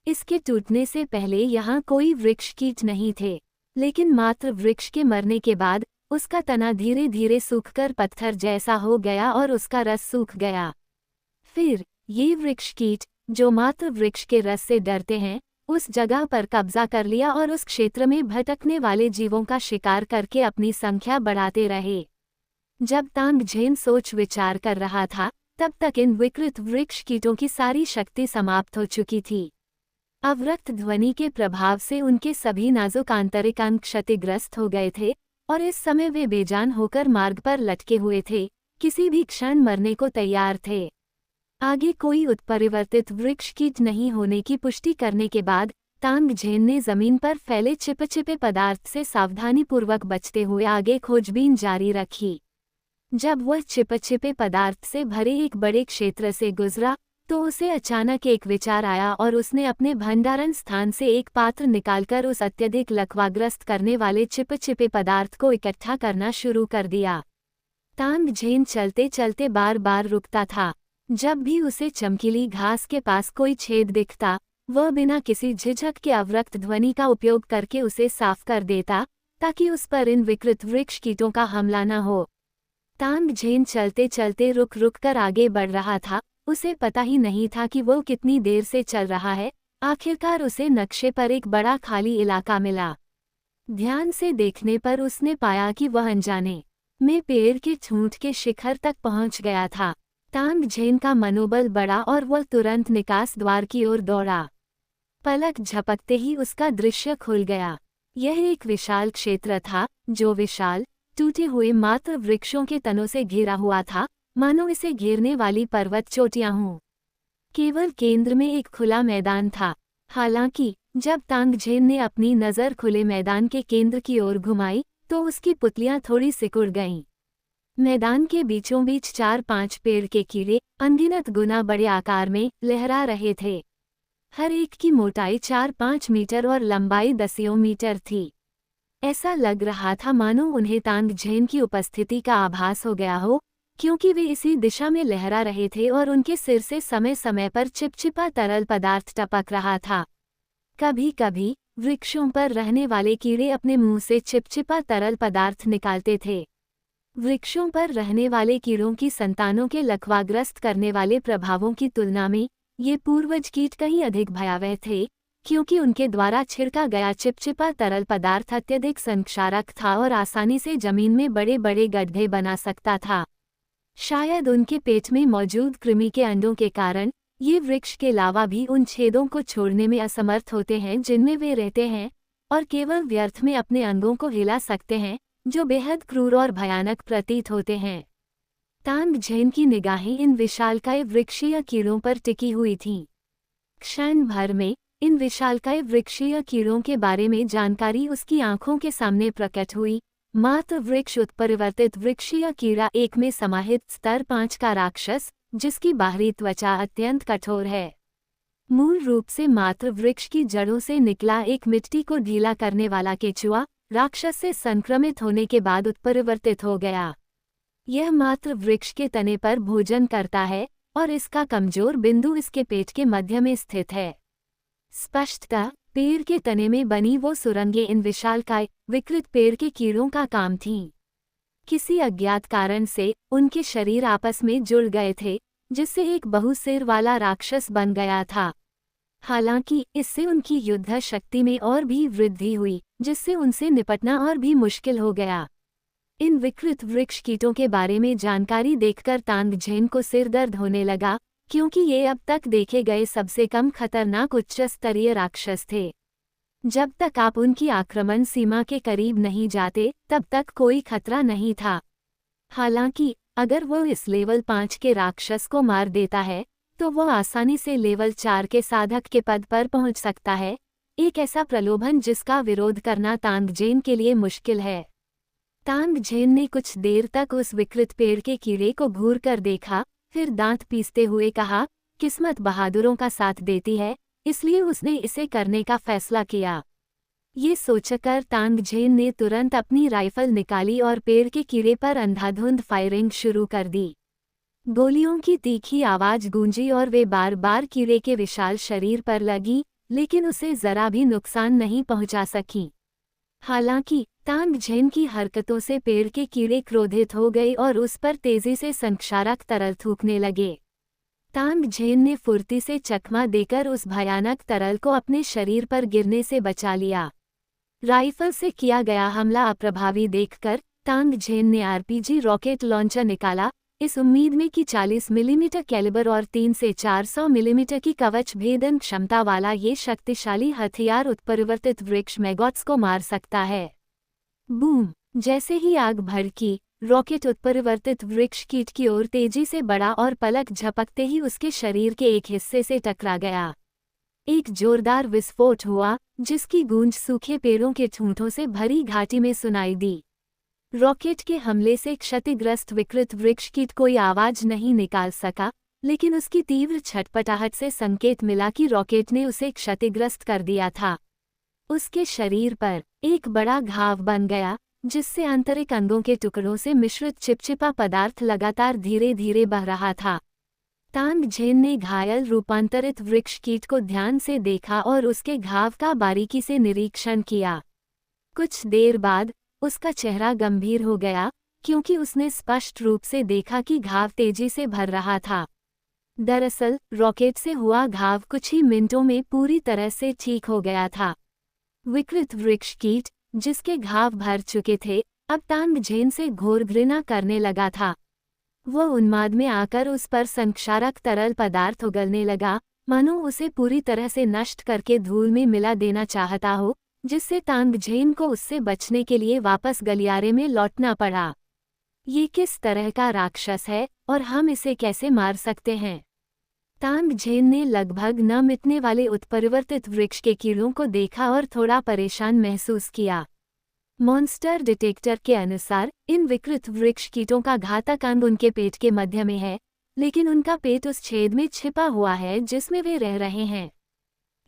इसके टूटने से पहले यहाँ कोई वृक्ष कीट नहीं थे, लेकिन मात्र वृक्ष के मरने के बाद उसका तना धीरे धीरे सूखकर पत्थर जैसा हो गया और उसका रस सूख गया। फिर ये वृक्ष कीट जो मात्र वृक्ष के रस से डरते हैं, उस जगह पर कब्जा कर लिया और उस क्षेत्र में भटकने वाले जीवों का शिकार करके अपनी संख्या बढ़ाते रहे। जब तांग झेन सोच विचार कर रहा था, तब तक इन विकृत वृक्ष कीटों की सारी शक्ति समाप्त हो चुकी थी। अवरक्त ध्वनि के प्रभाव से उनके सभी नाजुक आंतरिक अंग क्षतिग्रस्त हो गए थे और इस समय वे बेजान होकर मार्ग पर लटके हुए थे, किसी भी क्षण मरने को तैयार थे। आगे कोई उत्परिवर्तित वृक्ष कीट नहीं होने की पुष्टि करने के बाद तांग झेन ने जमीन पर फैले चिपचिपे पदार्थ से सावधानीपूर्वक बचते हुए आगे खोजबीन जारी रखी। जब वह चिपचिपे पदार्थ से भरे एक बड़े क्षेत्र से गुजरा तो उसे अचानक एक विचार आया और उसने अपने भंडारण स्थान से एक पात्र निकालकर उस अत्यधिक लकवाग्रस्त करने वाले चिपचिपे पदार्थ को इकट्ठा करना शुरू कर दिया। तांग झेन चलते चलते बार बार रुकता था। जब भी उसे चमकीली घास के पास कोई छेद दिखता, वह बिना किसी झिझक के अवरक्त ध्वनि का उपयोग करके उसे साफ कर देता ताकि उस पर इन विकृत वृक्ष कीटों का हमला न हो। तांग झेन चलते चलते रुक रुक कर आगे बढ़ रहा था। उसे पता ही नहीं था कि वो कितनी देर से चल रहा है। आखिरकार उसे नक्शे पर एक बड़ा खाली इलाका मिला। ध्यान से देखने पर उसने पाया कि वह अनजाने में पेड़ के ठूंठ के शिखर तक पहुंच गया था। तांग झेन का मनोबल बढ़ा और वह तुरंत निकास द्वार की ओर दौड़ा। पलक झपकते ही उसका दृश्य खुल गया। यह एक विशाल क्षेत्र था जो विशाल टूटे हुए मात्र वृक्षों के तनों से घिरा हुआ था, मानो इसे घेरने वाली पर्वत चोटियां हों। केवल केंद्र में एक खुला मैदान था। हालांकि जब तांग झेन ने अपनी नज़र खुले मैदान के केंद्र की ओर घुमाई तो उसकी पुतलियां थोड़ी सिकुड़ गईं। मैदान के बीचों बीच 4-5 पेड़ के कीड़े अनगिनत गुना बड़े आकार में लहरा रहे थे। हर एक की मोटाई 4-5 मीटर और लंबाई 10 मीटर थी। ऐसा लग रहा था मानो उन्हें तांगझेन की उपस्थिति का आभास हो गया हो, क्योंकि वे इसी दिशा में लहरा रहे थे और उनके सिर से समय समय पर चिपचिपा तरल पदार्थ टपक रहा था। कभी कभी वृक्षों पर रहने वाले कीड़े अपने मुंह से चिपचिपा तरल पदार्थ निकालते थे। वृक्षों पर रहने वाले कीड़ों की संतानों के लकवाग्रस्त करने वाले प्रभावों की तुलना में ये पूर्वज कीट कहीं अधिक भयावह थे, क्योंकि उनके द्वारा छिड़का गया चिपचिपा तरल पदार्थ अत्यधिक संक्षारक था और आसानी से जमीन में बड़े बड़े गड्ढे बना सकता था। शायद उनके पेट में मौजूद कृमि के अंडों के कारण ये वृक्ष के लावा भी उन छेदों को छोड़ने में असमर्थ होते हैं जिनमें वे रहते हैं, और केवल व्यर्थ में अपने अंगों को हिला सकते हैं, जो बेहद क्रूर और भयानक प्रतीत होते हैं। तांगझेन की निगाहें इन विशालकाय वृक्षीय कीड़ों पर टिकी हुई थीं। क्षण भर में इन विशालकाय वृक्षीय कीड़ों के बारे में जानकारी उसकी आंखों के सामने प्रकट हुई। मात्र वृक्ष उत्परिवर्तित वृक्षीय कीड़ा एक में समाहित स्तर 5 का राक्षस, जिसकी बाहरी त्वचा अत्यंत कठोर है। मूल रूप से मात्र वृक्ष की जड़ों से निकला एक मिट्टी को ढीला करने वाला केचुआ राक्षस से संक्रमित होने के बाद उत्परिवर्तित हो गया। यह मात्र वृक्ष के तने पर भोजन करता है और इसका कमजोर बिंदु इसके पेट के मध्य में स्थित है। स्पष्टतः पेड़ के तने में बनी वो सुरंगें इन विशालकाय विकृत पेड़ के कीड़ों का काम थीं। किसी अज्ञात कारण से उनके शरीर आपस में जुड़ गए थे, जिससे एक बहुसिर वाला राक्षस बन गया था। हालांकि इससे उनकी युद्ध शक्ति में और भी वृद्धि हुई, जिससे उनसे निपटना और भी मुश्किल हो गया। इन विकृत वृक्ष कीटों के बारे में जानकारी देखकर तांगझेन को सिर दर्द होने लगा, क्योंकि ये अब तक देखे गए सबसे कम खतरनाक उच्च स्तरीय राक्षस थे। जब तक आप उनकी आक्रमण सीमा के करीब नहीं जाते, तब तक कोई खतरा नहीं था। हालांकि अगर वो इस लेवल 5 के राक्षस को मार देता है, तो वो आसानी से लेवल 4 के साधक के पद पर पहुंच सकता है, एक ऐसा प्रलोभन जिसका विरोध करना तांगझेन के लिए मुश्किल है। तांगझेन ने कुछ देर तक उस विकृत पेड़ के कीड़े को घूर कर देखा, फिर दांत पीसते हुए कहा, किस्मत बहादुरों का साथ देती है, इसलिए उसने इसे करने का फैसला किया। ये सोचकर तांगझेन ने तुरंत अपनी राइफल निकाली और पेड़ के कीड़े पर अंधाधुंध फायरिंग शुरू कर दी। गोलियों की तीखी आवाज गूंजी और वे बार बार कीड़े के विशाल शरीर पर लगी, लेकिन उसे जरा भी नुकसान नहीं पहुंचा सकी। हालांकि तांगझेन की हरकतों से पेड़ के कीड़े क्रोधित हो गए और उस पर तेजी से संक्षारक तरल थूकने लगे। तांगझेन ने फुर्ती से चकमा देकर उस भयानक तरल को अपने शरीर पर गिरने से बचा लिया। राइफल से किया गया हमला अप्रभावी देखकर तांगझेन ने आरपीजी रॉकेट लॉन्चर निकाला, इस उम्मीद में कि 40 मिलीमीटर कैलिबर और 3 से 400 मिलीमीटर की कवच भेदन क्षमता वाला ये शक्तिशाली हथियार उत्परिवर्तित वृक्ष मैगॉट्स को मार सकता है। बूम! जैसे ही आग भड़की, रॉकेट उत्परिवर्तित वृक्ष कीट की ओर तेजी से बढ़ा और पलक झपकते ही उसके शरीर के एक हिस्से से टकरा गया। एक जोरदार विस्फोट हुआ, जिसकी गूंज सूखे पेड़ों के ठूंठों से भरी घाटी में सुनाई दी। रॉकेट के हमले से क्षतिग्रस्त विकृत वृक्ष कीट कोई आवाज नहीं निकाल सका, लेकिन उसकी तीव्र छटपटाहट से संकेत मिला कि रॉकेट ने उसे क्षतिग्रस्त कर दिया था। उसके शरीर पर एक बड़ा घाव बन गया, जिससे आंतरिक अंगों के टुकड़ों से मिश्रित चिपचिपा पदार्थ लगातार धीरे धीरे बह रहा था। तांगझेन ने घायल रूपांतरित वृक्ष कीट को ध्यान से देखा और उसके घाव का बारीकी से निरीक्षण किया। कुछ देर बाद उसका चेहरा गंभीर हो गया, क्योंकि उसने स्पष्ट रूप से देखा कि घाव तेजी से भर रहा था। दरअसल रॉकेट से हुआ घाव कुछ ही मिनटों में पूरी तरह से ठीक हो गया था। विकृत वृक्ष कीट, जिसके घाव भर चुके थे, अब तांगझेन से घोर घृणा करने लगा था। वह उन्माद में आकर उस पर संक्षारक तरल पदार्थ उगलने लगा, मानो उसे पूरी तरह से नष्ट करके धूल में मिला देना चाहता हो, जिससे तांगझेन को उससे बचने के लिए वापस गलियारे में लौटना पड़ा। ये किस तरह का राक्षस है और हम इसे कैसे मार सकते हैं? तांगझेन ने लगभग न मिटने वाले उत्परिवर्तित वृक्ष के कीड़ों को देखा और थोड़ा परेशान महसूस किया। मॉन्स्टर डिटेक्टर के अनुसार इन विकृत वृक्ष कीटों का घातक अंग उनके पेट के मध्य में है, लेकिन उनका पेट उस छेद में छिपा हुआ है जिसमें वे रह रहे हैं।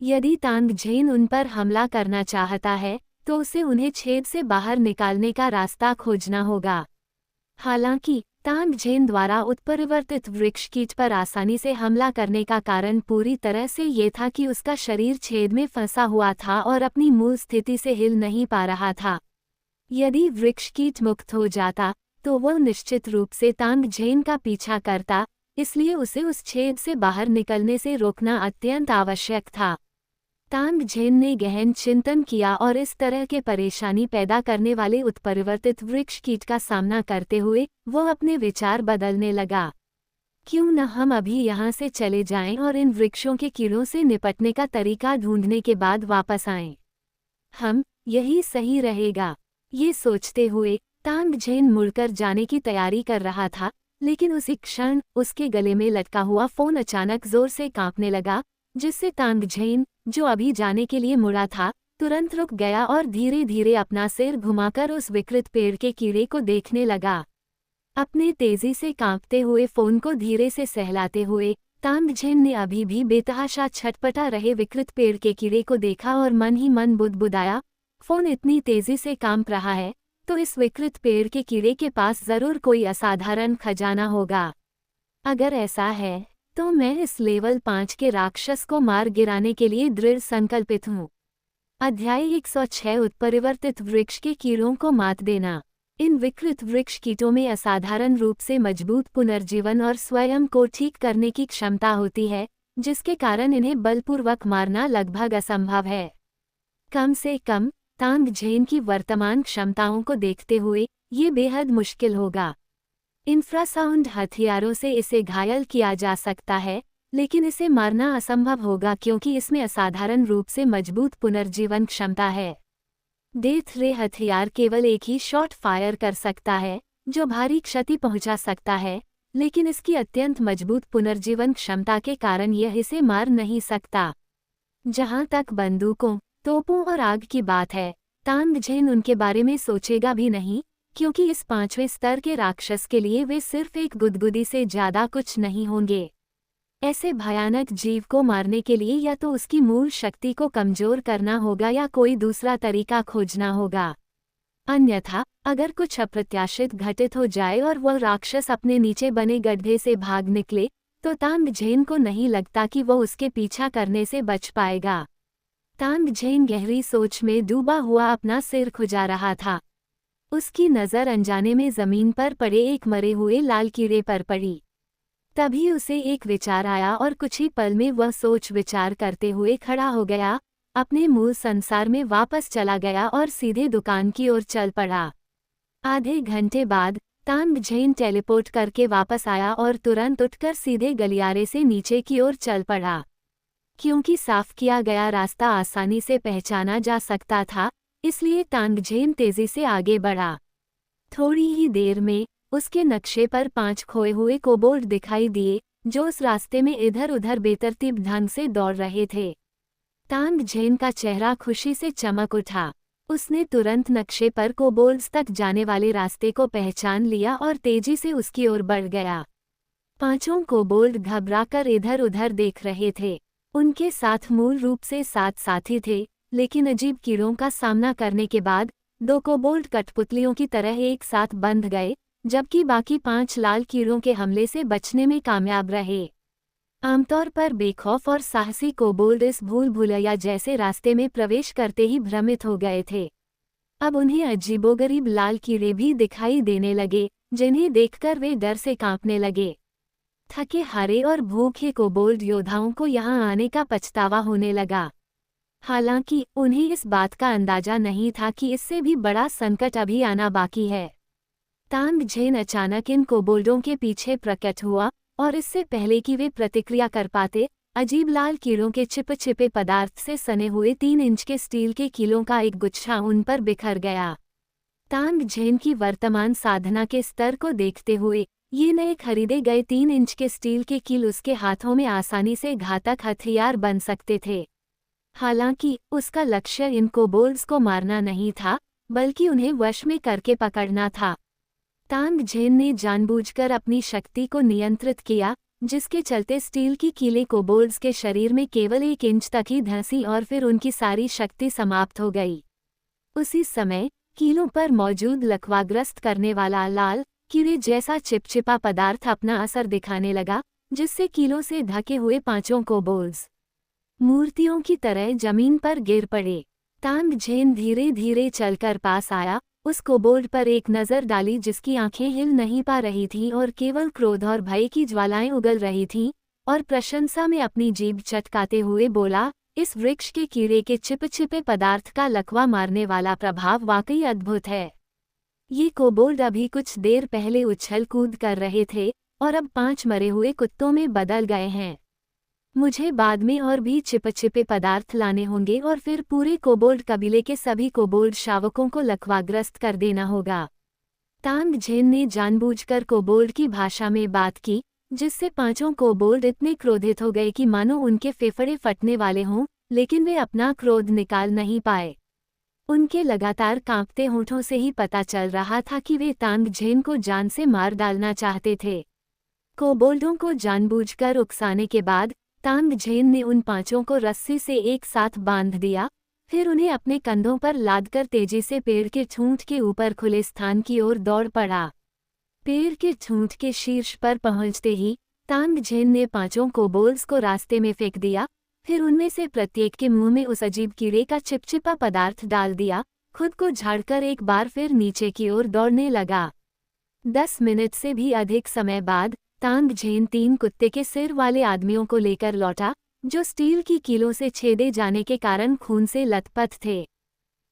यदि तांगझेन उन पर हमला करना चाहता है, तो उसे उन्हें छेद से बाहर निकालने का रास्ता खोजना होगा। हालांकि तांग झेन द्वारा उत्परिवर्तित वृक्ष कीट पर आसानी से हमला करने का कारण पूरी तरह से ये था कि उसका शरीर छेद में फंसा हुआ था और अपनी मूल स्थिति से हिल नहीं पा रहा था। यदि वृक्ष कीट मुक्त हो जाता तो वह निश्चित रूप से तांग झेन का पीछा करता, इसलिए उसे उस छेद से बाहर निकलने से रोकना अत्यंत आवश्यक था। तांग झेन ने गहन चिंतन किया और इस तरह के परेशानी पैदा करने वाले उत्परिवर्तित वृक्ष कीट का सामना करते हुए वह अपने विचार बदलने लगा। क्यों न हम अभी यहाँ से चले जाएं और इन वृक्षों के कीड़ों से निपटने का तरीका ढूंढने के बाद वापस आएं। यही सही रहेगा। ये सोचते हुए तांग झेन मुड़कर जाने की तैयारी कर रहा था, लेकिन उसी क्षण उसके गले में लटका हुआ फोन अचानक जोर से कांपने लगा, जिससे तांग झेन, जो अभी जाने के लिए मुड़ा था, तुरंत रुक गया और धीरे धीरे अपना सिर घुमाकर उस विकृत पेड़ के कीड़े को देखने लगा। अपने तेजी से कांपते हुए फोन को धीरे से सहलाते हुए तांग झेन ने अभी भी बेतहाशा छटपटा रहे विकृत पेड़ के कीड़े को देखा और मन ही मन बुदबुदाया, फोन इतनी तेजी से कांप रहा है तो इस विकृत पेड़ के कीड़े के पास जरूर कोई असाधारण खजाना होगा। अगर ऐसा है तो मैं इस लेवल 5 के राक्षस को मार गिराने के लिए दृढ़ संकल्पित हूँ। अध्याय 106 उत्परिवर्तित वृक्ष के कीड़ों को मात देना। इन विकृत वृक्ष कीटों में असाधारण रूप से मजबूत पुनर्जीवन और स्वयं को ठीक करने की क्षमता होती है, जिसके कारण इन्हें बलपूर्वक मारना लगभग असंभव है। कम से कम तांग झेन की वर्तमान क्षमताओं को देखते हुए ये बेहद मुश्किल होगा। इंफ्रासाउंड हथियारों से इसे घायल किया जा सकता है, लेकिन इसे मारना असंभव होगा क्योंकि इसमें असाधारण रूप से मजबूत पुनर्जीवन क्षमता है। डेथ रे हथियार केवल एक ही शॉट फायर कर सकता है, जो भारी क्षति पहुंचा सकता है, लेकिन इसकी अत्यंत मजबूत पुनर्जीवन क्षमता के कारण यह इसे मार नहीं सकता। जहां तक बंदूकों, तोपों और आग की बात है, तांग झेन उनके बारे में सोचेगा भी नहीं, क्योंकि इस 5वें स्तर के राक्षस के लिए वे सिर्फ एक गुदगुदी से ज्यादा कुछ नहीं होंगे। ऐसे भयानक जीव को मारने के लिए या तो उसकी मूल शक्ति को कमजोर करना होगा या कोई दूसरा तरीका खोजना होगा। अन्यथा अगर कुछ अप्रत्याशित घटित हो जाए और वह राक्षस अपने नीचे बने गड्ढे से भाग निकले, तो तांग झेन को नहीं लगता कि वह उसके पीछा करने से बच पाएगा। तांग झेन गहरी सोच में डूबा हुआ अपना सिर खुजा रहा था। उसकी नज़र अनजाने में जमीन पर पड़े एक मरे हुए लाल कीड़े पर पड़ी। तभी उसे एक विचार आया और कुछ ही पल में वह सोच विचार करते हुए खड़ा हो गया, अपने मूल संसार में वापस चला गया और सीधे दुकान की ओर चल पड़ा। आधे घंटे बाद तांग झेन टेलीपोर्ट करके वापस आया और तुरंत उठकर सीधे गलियारे से नीचे की ओर चल पड़ा। क्योंकि साफ किया गया रास्ता आसानी से पहचाना जा सकता था, इसलिए तांग झेन तेजी से आगे बढ़ा। थोड़ी ही देर में उसके नक्शे पर 5 खोए हुए कोबोल्ड दिखाई दिए, जो उस रास्ते में इधर उधर बेतरतीब ढंग से दौड़ रहे थे। तांग झेन का चेहरा खुशी से चमक उठा। उसने तुरंत नक्शे पर कोबोल्ड्स तक जाने वाले रास्ते को पहचान लिया और तेजी से उसकी ओर बढ़ गया। 5 कोबोल्ड घबराकर इधर उधर देख रहे थे। उनके साथ मूल रूप से 7 साथी थे, लेकिन अजीब कीड़ों का सामना करने के बाद 2 कोबोल्ड कठपुतलियों की तरह एक साथ बंध गए, जबकि बाकी 5 लाल कीड़ों के हमले से बचने में कामयाब रहे। आमतौर पर बेखौफ और साहसी कोबोल्ड इस भूल भुलैया जैसे रास्ते में प्रवेश करते ही भ्रमित हो गए थे। अब उन्हें अजीबोगरीब लाल कीड़े भी दिखाई देने लगे, जिन्हें देखकर वे डर से कांपने लगे। थके हारे और भूखे कोबोल्ड योद्धाओं को यहाँ आने का पछतावा होने लगा। हालांकि उन्हें इस बात का अंदाजा नहीं था कि इससे भी बड़ा संकट अभी आना बाकी है। तांग झेन अचानक इन कोबोल्डों के पीछे प्रकट हुआ और इससे पहले कि वे प्रतिक्रिया कर पाते, अजीब लाल कीड़ों के चिपचिपे पदार्थ से सने हुए 3 इंच के स्टील के कीलों का एक गुच्छा उन पर बिखर गया। तांग झेन की वर्तमान साधना के स्तर को देखते हुए ये नए खरीदे गए 3 इंच के स्टील के कील उसके हाथों में आसानी से घातक हथियार बन सकते थे। हालांकि उसका लक्ष्य इन कोबोल्ड्स को मारना नहीं था, बल्कि उन्हें वश में करके पकड़ना था। तांग झेन ने जानबूझकर अपनी शक्ति को नियंत्रित किया, जिसके चलते स्टील की कीलें कोबोल्ड्स के शरीर में केवल 1 इंच तक ही धंसी और फिर उनकी सारी शक्ति समाप्त हो गई। उसी समय कीलों पर मौजूद लकवाग्रस्त करने वाला लाल कीड़े जैसा चिपचिपा पदार्थ अपना असर दिखाने लगा, जिससे कीलों से ढके हुए पांचों कोबोल्ड्स मूर्तियों की तरह जमीन पर गिर पड़े। तांग झेन धीरे धीरे चलकर पास आया, उस कोबोल्ड पर एक नज़र डाली जिसकी आंखें हिल नहीं पा रही थीं और केवल क्रोध और भय की ज्वालाएं उगल रही थीं, और प्रशंसा में अपनी जीभ चटकाते हुए बोला, इस वृक्ष के कीड़े के चिपचिपे पदार्थ का लकवा मारने वाला प्रभाव वाकई अद्भुत है। ये कोबोल्ड अभी कुछ देर पहले उछल कूद कर रहे थे और अब 5 मरे हुए कुत्तों में बदल गए हैं। मुझे बाद में और भी चिपचिपे पदार्थ लाने होंगे और फिर पूरे कोबोल्ड कबीले के सभी कोबोल्ड शावकों को लकवाग्रस्त कर देना होगा। तांग झेन ने जानबूझकर कोबोल्ड की भाषा में बात की, जिससे पांचों कोबोल्ड इतने क्रोधित हो गए कि मानो उनके फेफड़े फटने वाले हों, लेकिन वे अपना क्रोध निकाल नहीं पाए। उनके लगातार कांपते होठों से ही पता चल रहा था कि वे तांग झेन को जान से मार डालना चाहते थे। कोबोल्डों को जानबूझकर उकसाने के बाद तांग झेन ने उन पांचों को रस्सी से एक साथ बांध दिया, फिर उन्हें अपने कंधों पर लादकर तेजी से पेड़ के ठूंठ के ऊपर खुले स्थान की ओर दौड़ पड़ा। पेड़ के ठूंठ के शीर्ष पर पहुंचते ही तांग झेन ने पांचों कोबोल्ड्स को रास्ते में फेंक दिया, फिर उनमें से प्रत्येक के मुंह में उस अजीब कीड़े का चिपचिपा पदार्थ डाल दिया, खुद को झाड़कर एक बार फिर नीचे की ओर दौड़ने लगा। 10 मिनट से भी अधिक समय बाद तांग झेन 3 कुत्ते के सिर वाले आदमियों को लेकर लौटा, जो स्टील की कीलों से छेदे जाने के कारण खून से लथपथ थे।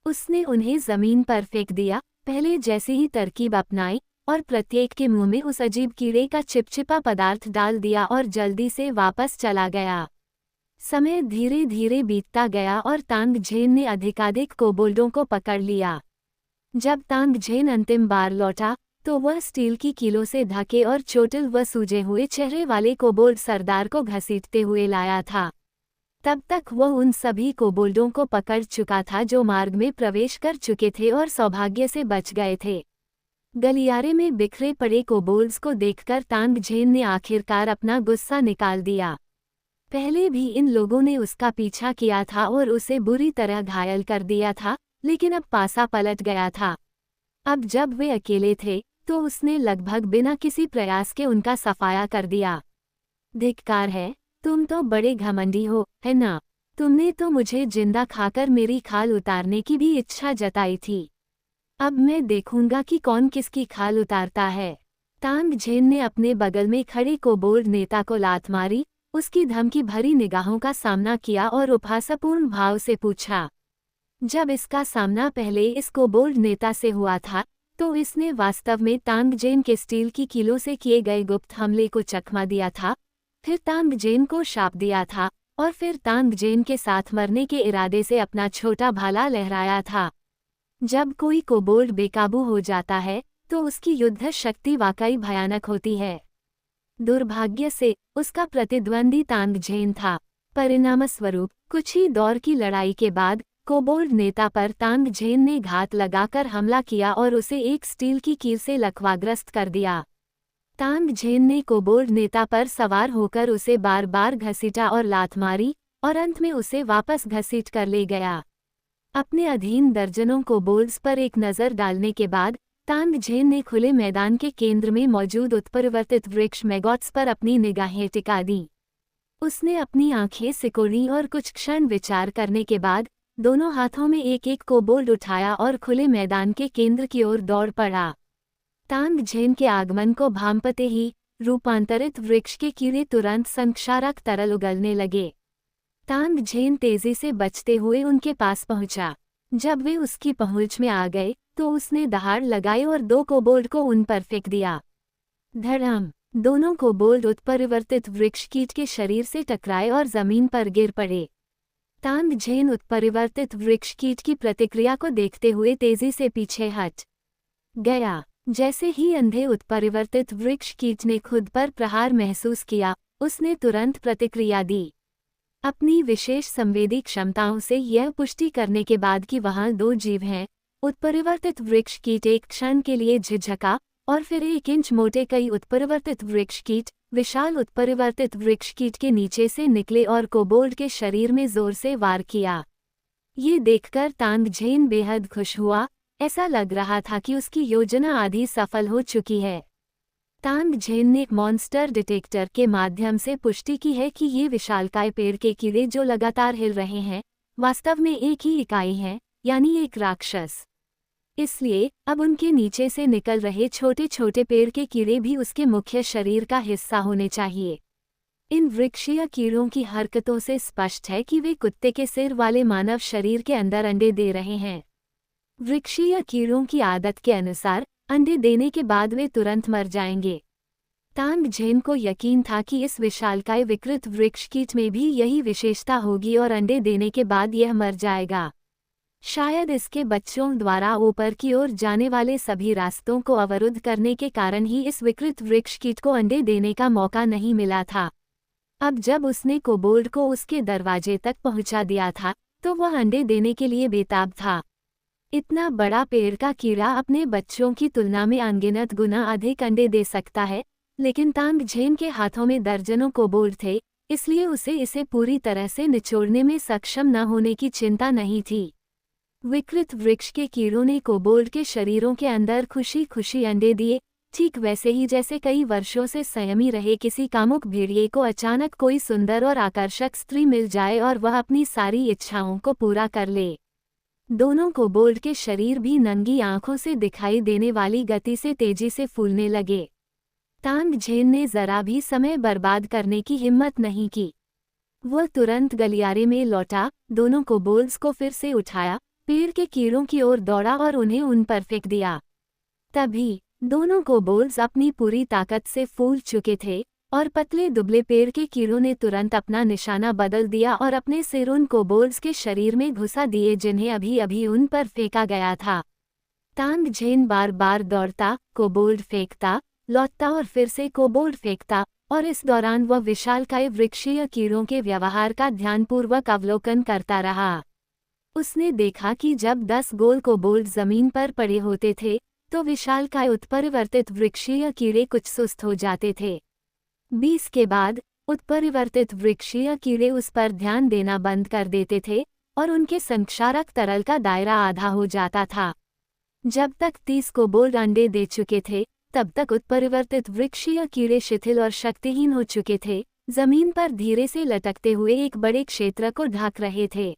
उसने उन्हें जमीन पर फेंक दिया, पहले जैसी ही तरकीब अपनाई और प्रत्येक के मुंह में उस अजीब कीड़े का चिपचिपा पदार्थ डाल दिया और जल्दी से वापस चला गया। समय धीरे धीरे बीतता गया और तांग झेन ने अधिकाधिक कोबोल्डों को पकड़ लिया। जब तांग झेन अंतिम बार लौटा तो वह स्टील की कीलों से ढके और चोटिल व सूजे हुए चेहरे वाले कोबोल्ड सरदार को घसीटते हुए लाया था। तब तक वह उन सभी कोबोल्डों को पकड़ चुका था जो मार्ग में प्रवेश कर चुके थे और सौभाग्य से बच गए थे। गलियारे में बिखरे पड़े कोबोल्ड्स को देखकर तांग झेन ने आखिरकार अपना गुस्सा निकाल दिया। पहले भी इन लोगों ने उसका पीछा किया था और उसे बुरी तरह घायल कर दिया था, लेकिन अब पासा पलट गया था। अब जब वे अकेले थे तो उसने लगभग बिना किसी प्रयास के उनका सफाया कर दिया। धिक्कार है, तुम तो बड़े घमंडी हो, है ना? तुमने तो मुझे जिंदा खाकर मेरी खाल उतारने की भी इच्छा जताई थी। अब मैं देखूंगा कि कौन किसकी खाल उतारता है। तांग झेन ने अपने बगल में खड़े कोबोल्ड नेता को लात मारी, उसकी धमकी भरी निगाहों का सामना किया और उपहासपूर्ण भाव से पूछा। जब इसका सामना पहले इस कोबोल्ड नेता से हुआ था तो इसने वास्तव में तांग झेन के स्टील की कीलों से किए गए गुप्त हमले को चकमा दिया था, फिर तांग झेन को शाप दिया था और फिर तांग झेन के साथ मरने के इरादे से अपना छोटा भाला लहराया था। जब कोई कोबोल्ड बेकाबू हो जाता है तो उसकी युद्ध शक्ति वाकई भयानक होती है। दुर्भाग्य से उसका प्रतिद्वंदी तांग झेन था। परिणामस्वरूप कुछ ही दौर की लड़ाई के बाद कोबोल्ड नेता पर तांग झेन ने घात लगाकर हमला किया और उसे एक स्टील की कील से लकवाग्रस्त कर दिया। तांग झेन ने कोबोल्ड नेता पर सवार होकर उसे बार बार घसीटा और लात मारी और अंत में उसे वापस घसीट कर ले गया। अपने अधीन दर्जनों कोबोल्ड्स पर एक नज़र डालने के बाद तांग झेन ने खुले मैदान के केंद्र में मौजूद उत्परिवर्तित वृक्ष मैगॉट्स पर अपनी निगाहें टिका दी। उसने अपनी आंखें सिकोड़ी और कुछ क्षण विचार करने के बाद दोनों हाथों में एक एक कोबोल्ड उठाया और खुले मैदान के केंद्र की ओर दौड़ पड़ा। तांग झेन के आगमन को भांपते ही रूपांतरित वृक्ष के कीड़े तुरंत संक्षारक तरल उगलने लगे। तांग झेन तेजी से बचते हुए उनके पास पहुंचा। जब वे उसकी पहुंच में आ गए तो उसने दहाड़ लगाई और 2 कोबोल्ड को उन पर फेंक दिया। धड़ाम! दोनों कोबोल्ड उत्परिवर्तित वृक्ष कीट के शरीर से टकराए और जमीन पर गिर पड़े। तांग झेन उत्परिवर्तित वृक्ष कीट की प्रतिक्रिया को देखते हुए तेजी से पीछे हट गया। जैसे ही अंधे उत्परिवर्तित वृक्ष कीट ने खुद पर प्रहार महसूस किया, उसने तुरंत प्रतिक्रिया दी। अपनी विशेष संवेदी क्षमताओं से यह पुष्टि करने के बाद कि वहां 2 जीव हैं, उत्परिवर्तित वृक्ष कीट एक क्षण के लिए झिझका और फिर 1 इंच मोटे कई उत्परिवर्तित वृक्ष कीट विशाल उत्परिवर्तित वृक्ष कीट के नीचे से निकले और कोबोल्ड के शरीर में जोर से वार किया। ये देखकर तांगझेन बेहद खुश हुआ। ऐसा लग रहा था कि उसकी योजना आधी सफल हो चुकी है। तांगझेन ने मॉन्स्टर डिटेक्टर के माध्यम से पुष्टि की है कि ये विशालकाय पेड़ के कीड़े जो लगातार हिल रहे हैं, वास्तव में एक ही इकाई है, यानी एक राक्षस। इसलिए अब उनके नीचे से निकल रहे छोटे छोटे पेड़ के कीड़े भी उसके मुख्य शरीर का हिस्सा होने चाहिए। इन वृक्षीय कीड़ों की हरकतों से स्पष्ट है कि वे कुत्ते के सिर वाले मानव शरीर के अंदर अंडे दे रहे हैं। वृक्षीय कीड़ों की आदत के अनुसार अंडे देने के बाद वे तुरंत मर जाएंगे। तांगझेन को यकीन था कि इस विशालकाय विकृत वृक्ष कीट में भी यही विशेषता होगी और अंडे देने के बाद यह मर जाएगा। शायद इसके बच्चों द्वारा ऊपर की ओर जाने वाले सभी रास्तों को अवरुद्ध करने के कारण ही इस विकृत वृक्ष कीट को अंडे देने का मौका नहीं मिला था। अब जब उसने कोबोल्ड को उसके दरवाजे तक पहुंचा दिया था, तो वह अंडे देने के लिए बेताब था। इतना बड़ा पेड़ का कीड़ा अपने बच्चों की तुलना में अनगिनत गुना अधिक अंडे दे सकता है, लेकिन तांगझेन के हाथों में दर्जनों कोबोल्ड थे, इसलिए उसे इसे पूरी तरह से निचोड़ने में सक्षम न होने की चिंता नहीं थी। विकृत वृक्ष के कीड़ों ने कोबोल्ड के शरीरों के अंदर खुशी खुशी अंडे दिए, ठीक वैसे ही जैसे कई वर्षों से संयमी रहे किसी कामुक भेड़िए को अचानक कोई सुंदर और आकर्षक स्त्री मिल जाए और वह अपनी सारी इच्छाओं को पूरा कर ले। दोनों कोबोल्ड के शरीर भी नंगी आंखों से दिखाई देने वाली गति से तेजी से फूलने लगे। तांगझेन ने जरा भी समय बर्बाद करने की हिम्मत नहीं की। वह तुरंत गलियारे में लौटा, दोनों कोबोल्ड्स को फिर से उठाया, पेड़ के कीड़ों की ओर दौड़ा और उन्हें उन पर फेंक दिया। तभी दोनों कोबोल्ड्स अपनी पूरी ताकत से फूल चुके थे और पतले दुबले पेड़ के कीड़ों ने तुरंत अपना निशाना बदल दिया और अपने सिर उन कोबोल्ड्स के शरीर में घुसा दिए जिन्हें अभी अभी उन पर फेंका गया था। तांगझेन बार बार दौड़ता, कोबोल्ड फेंकता, लौटता और फिर से कोबोल्ड फेंकता, और इस दौरान वह विशालकाय वृक्षीय कीड़ों के व्यवहार का ध्यानपूर्वक अवलोकन करता रहा। उसने देखा कि जब 10 गोल कोबोल्ड जमीन पर पड़े होते थे, तो विशालकाय उत्परिवर्तित वृक्षीय कीड़े कुछ सुस्त हो जाते थे। 20 के बाद उत्परिवर्तित वृक्षीय कीड़े उस पर ध्यान देना बंद कर देते थे और उनके संक्षारक तरल का दायरा आधा हो जाता था। जब तक 30 कोबोल्ड अंडे दे चुके थे, तब तक उत्परिवर्तित वृक्षीय कीड़े शिथिल और शक्तिहीन हो चुके थे, जमीन पर धीरे से लटकते हुए एक बड़े क्षेत्र को ढक रहे थे।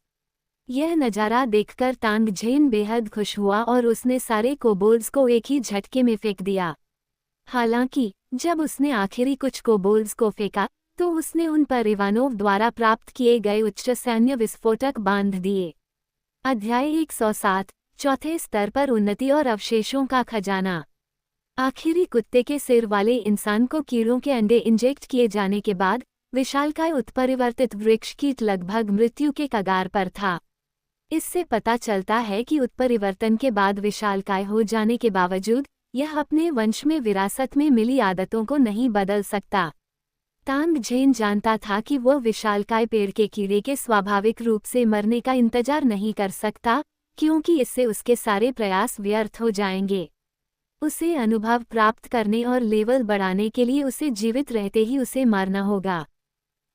यह नज़ारा देखकर तांगझेन बेहद खुश हुआ और उसने सारे कोबोल्ड्स को एक ही झटके में फेंक दिया। हालांकि जब उसने आखिरी कुछ कोबोल्ड्स को फेंका, तो उसने उन पर इवानोव द्वारा प्राप्त किए गए उच्च सैन्य विस्फोटक बांध दिए। अध्याय 107, चौथे स्तर पर उन्नति और अवशेषों का खजाना। आखिरी कुत्ते के सिर वाले इंसान को कीड़ों के अंडे इंजेक्ट किए जाने के बाद विशालकाय उत्परिवर्तित वृक्ष कीट लगभग मृत्यु के कगार पर था। इससे पता चलता है कि उत्परिवर्तन के बाद विशालकाय हो जाने के बावजूद यह अपने वंश में विरासत में मिली आदतों को नहीं बदल सकता। तांगझेन जानता था कि वह विशालकाय पेड़ के कीड़े के स्वाभाविक रूप से मरने का इंतजार नहीं कर सकता, क्योंकि इससे उसके सारे प्रयास व्यर्थ हो जाएंगे। उसे अनुभव प्राप्त करने और लेवल बढ़ाने के लिए उसे जीवित रहते ही उसे मारना होगा।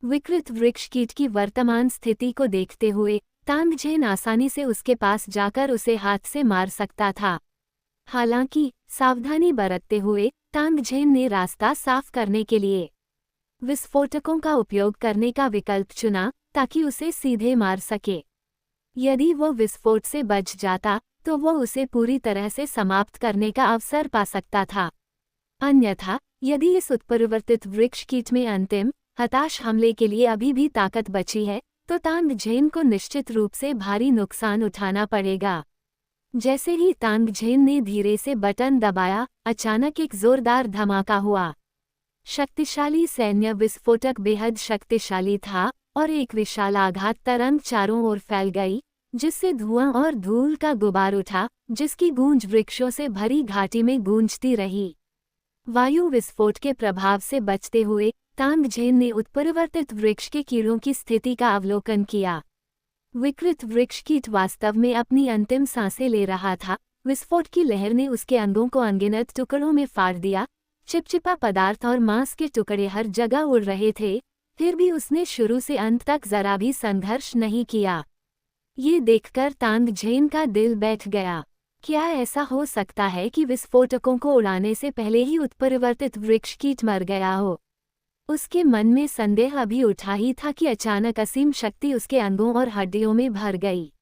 विकृत वृक्ष कीट की वर्तमान स्थिति को देखते हुए तांगझेन आसानी से उसके पास जाकर उसे हाथ से मार सकता था। हालांकि सावधानी बरतते हुए तांगझेन ने रास्ता साफ करने के लिए विस्फोटकों का उपयोग करने का विकल्प चुना, ताकि उसे सीधे मार सके। यदि वो विस्फोट से बच जाता, तो वो उसे पूरी तरह से समाप्त करने का अवसर पा सकता था। अन्यथा यदि इस उत्परिवर्तित वृक्ष कीट में अंतिम हताश हमले के लिए अभी भी ताकत बची है, तो तांगझेन को निश्चित रूप से भारी नुकसान उठाना पड़ेगा। जैसे ही तांगझेन ने धीरे से बटन दबाया, अचानक एक जोरदार धमाका हुआ। शक्तिशाली सैन्य विस्फोटक बेहद शक्तिशाली था और एक विशाल आघात तरंग चारों ओर फैल गई, जिससे धुआं और धूल का गुबार उठा, जिसकी गूंज वृक्षों से भरी घाटी में गूंजती रही। वायु विस्फोट के प्रभाव से बचते हुए तांगझेन ने उत्परिवर्तित वृक्ष के कीड़ों की स्थिति का अवलोकन किया। विकृत वृक्ष कीट वास्तव में अपनी अंतिम सांसें ले रहा था। विस्फोट की लहर ने उसके अंगों को अनगिनत टुकड़ों में फाड़ दिया। चिपचिपा पदार्थ और मांस के टुकड़े हर जगह उड़ रहे थे, फिर भी उसने शुरू से अंत तक जरा भी संघर्ष नहीं किया। ये देखकर तांगझेन का दिल बैठ गया। क्या ऐसा हो सकता है कि विस्फोटकों को उड़ाने से पहले ही उत्परिवर्तित वृक्ष कीट मर गया हो? उसके मन में संदेह अभी उठा ही था कि अचानक असीम शक्ति उसके अंगों और हड्डियों में भर गई।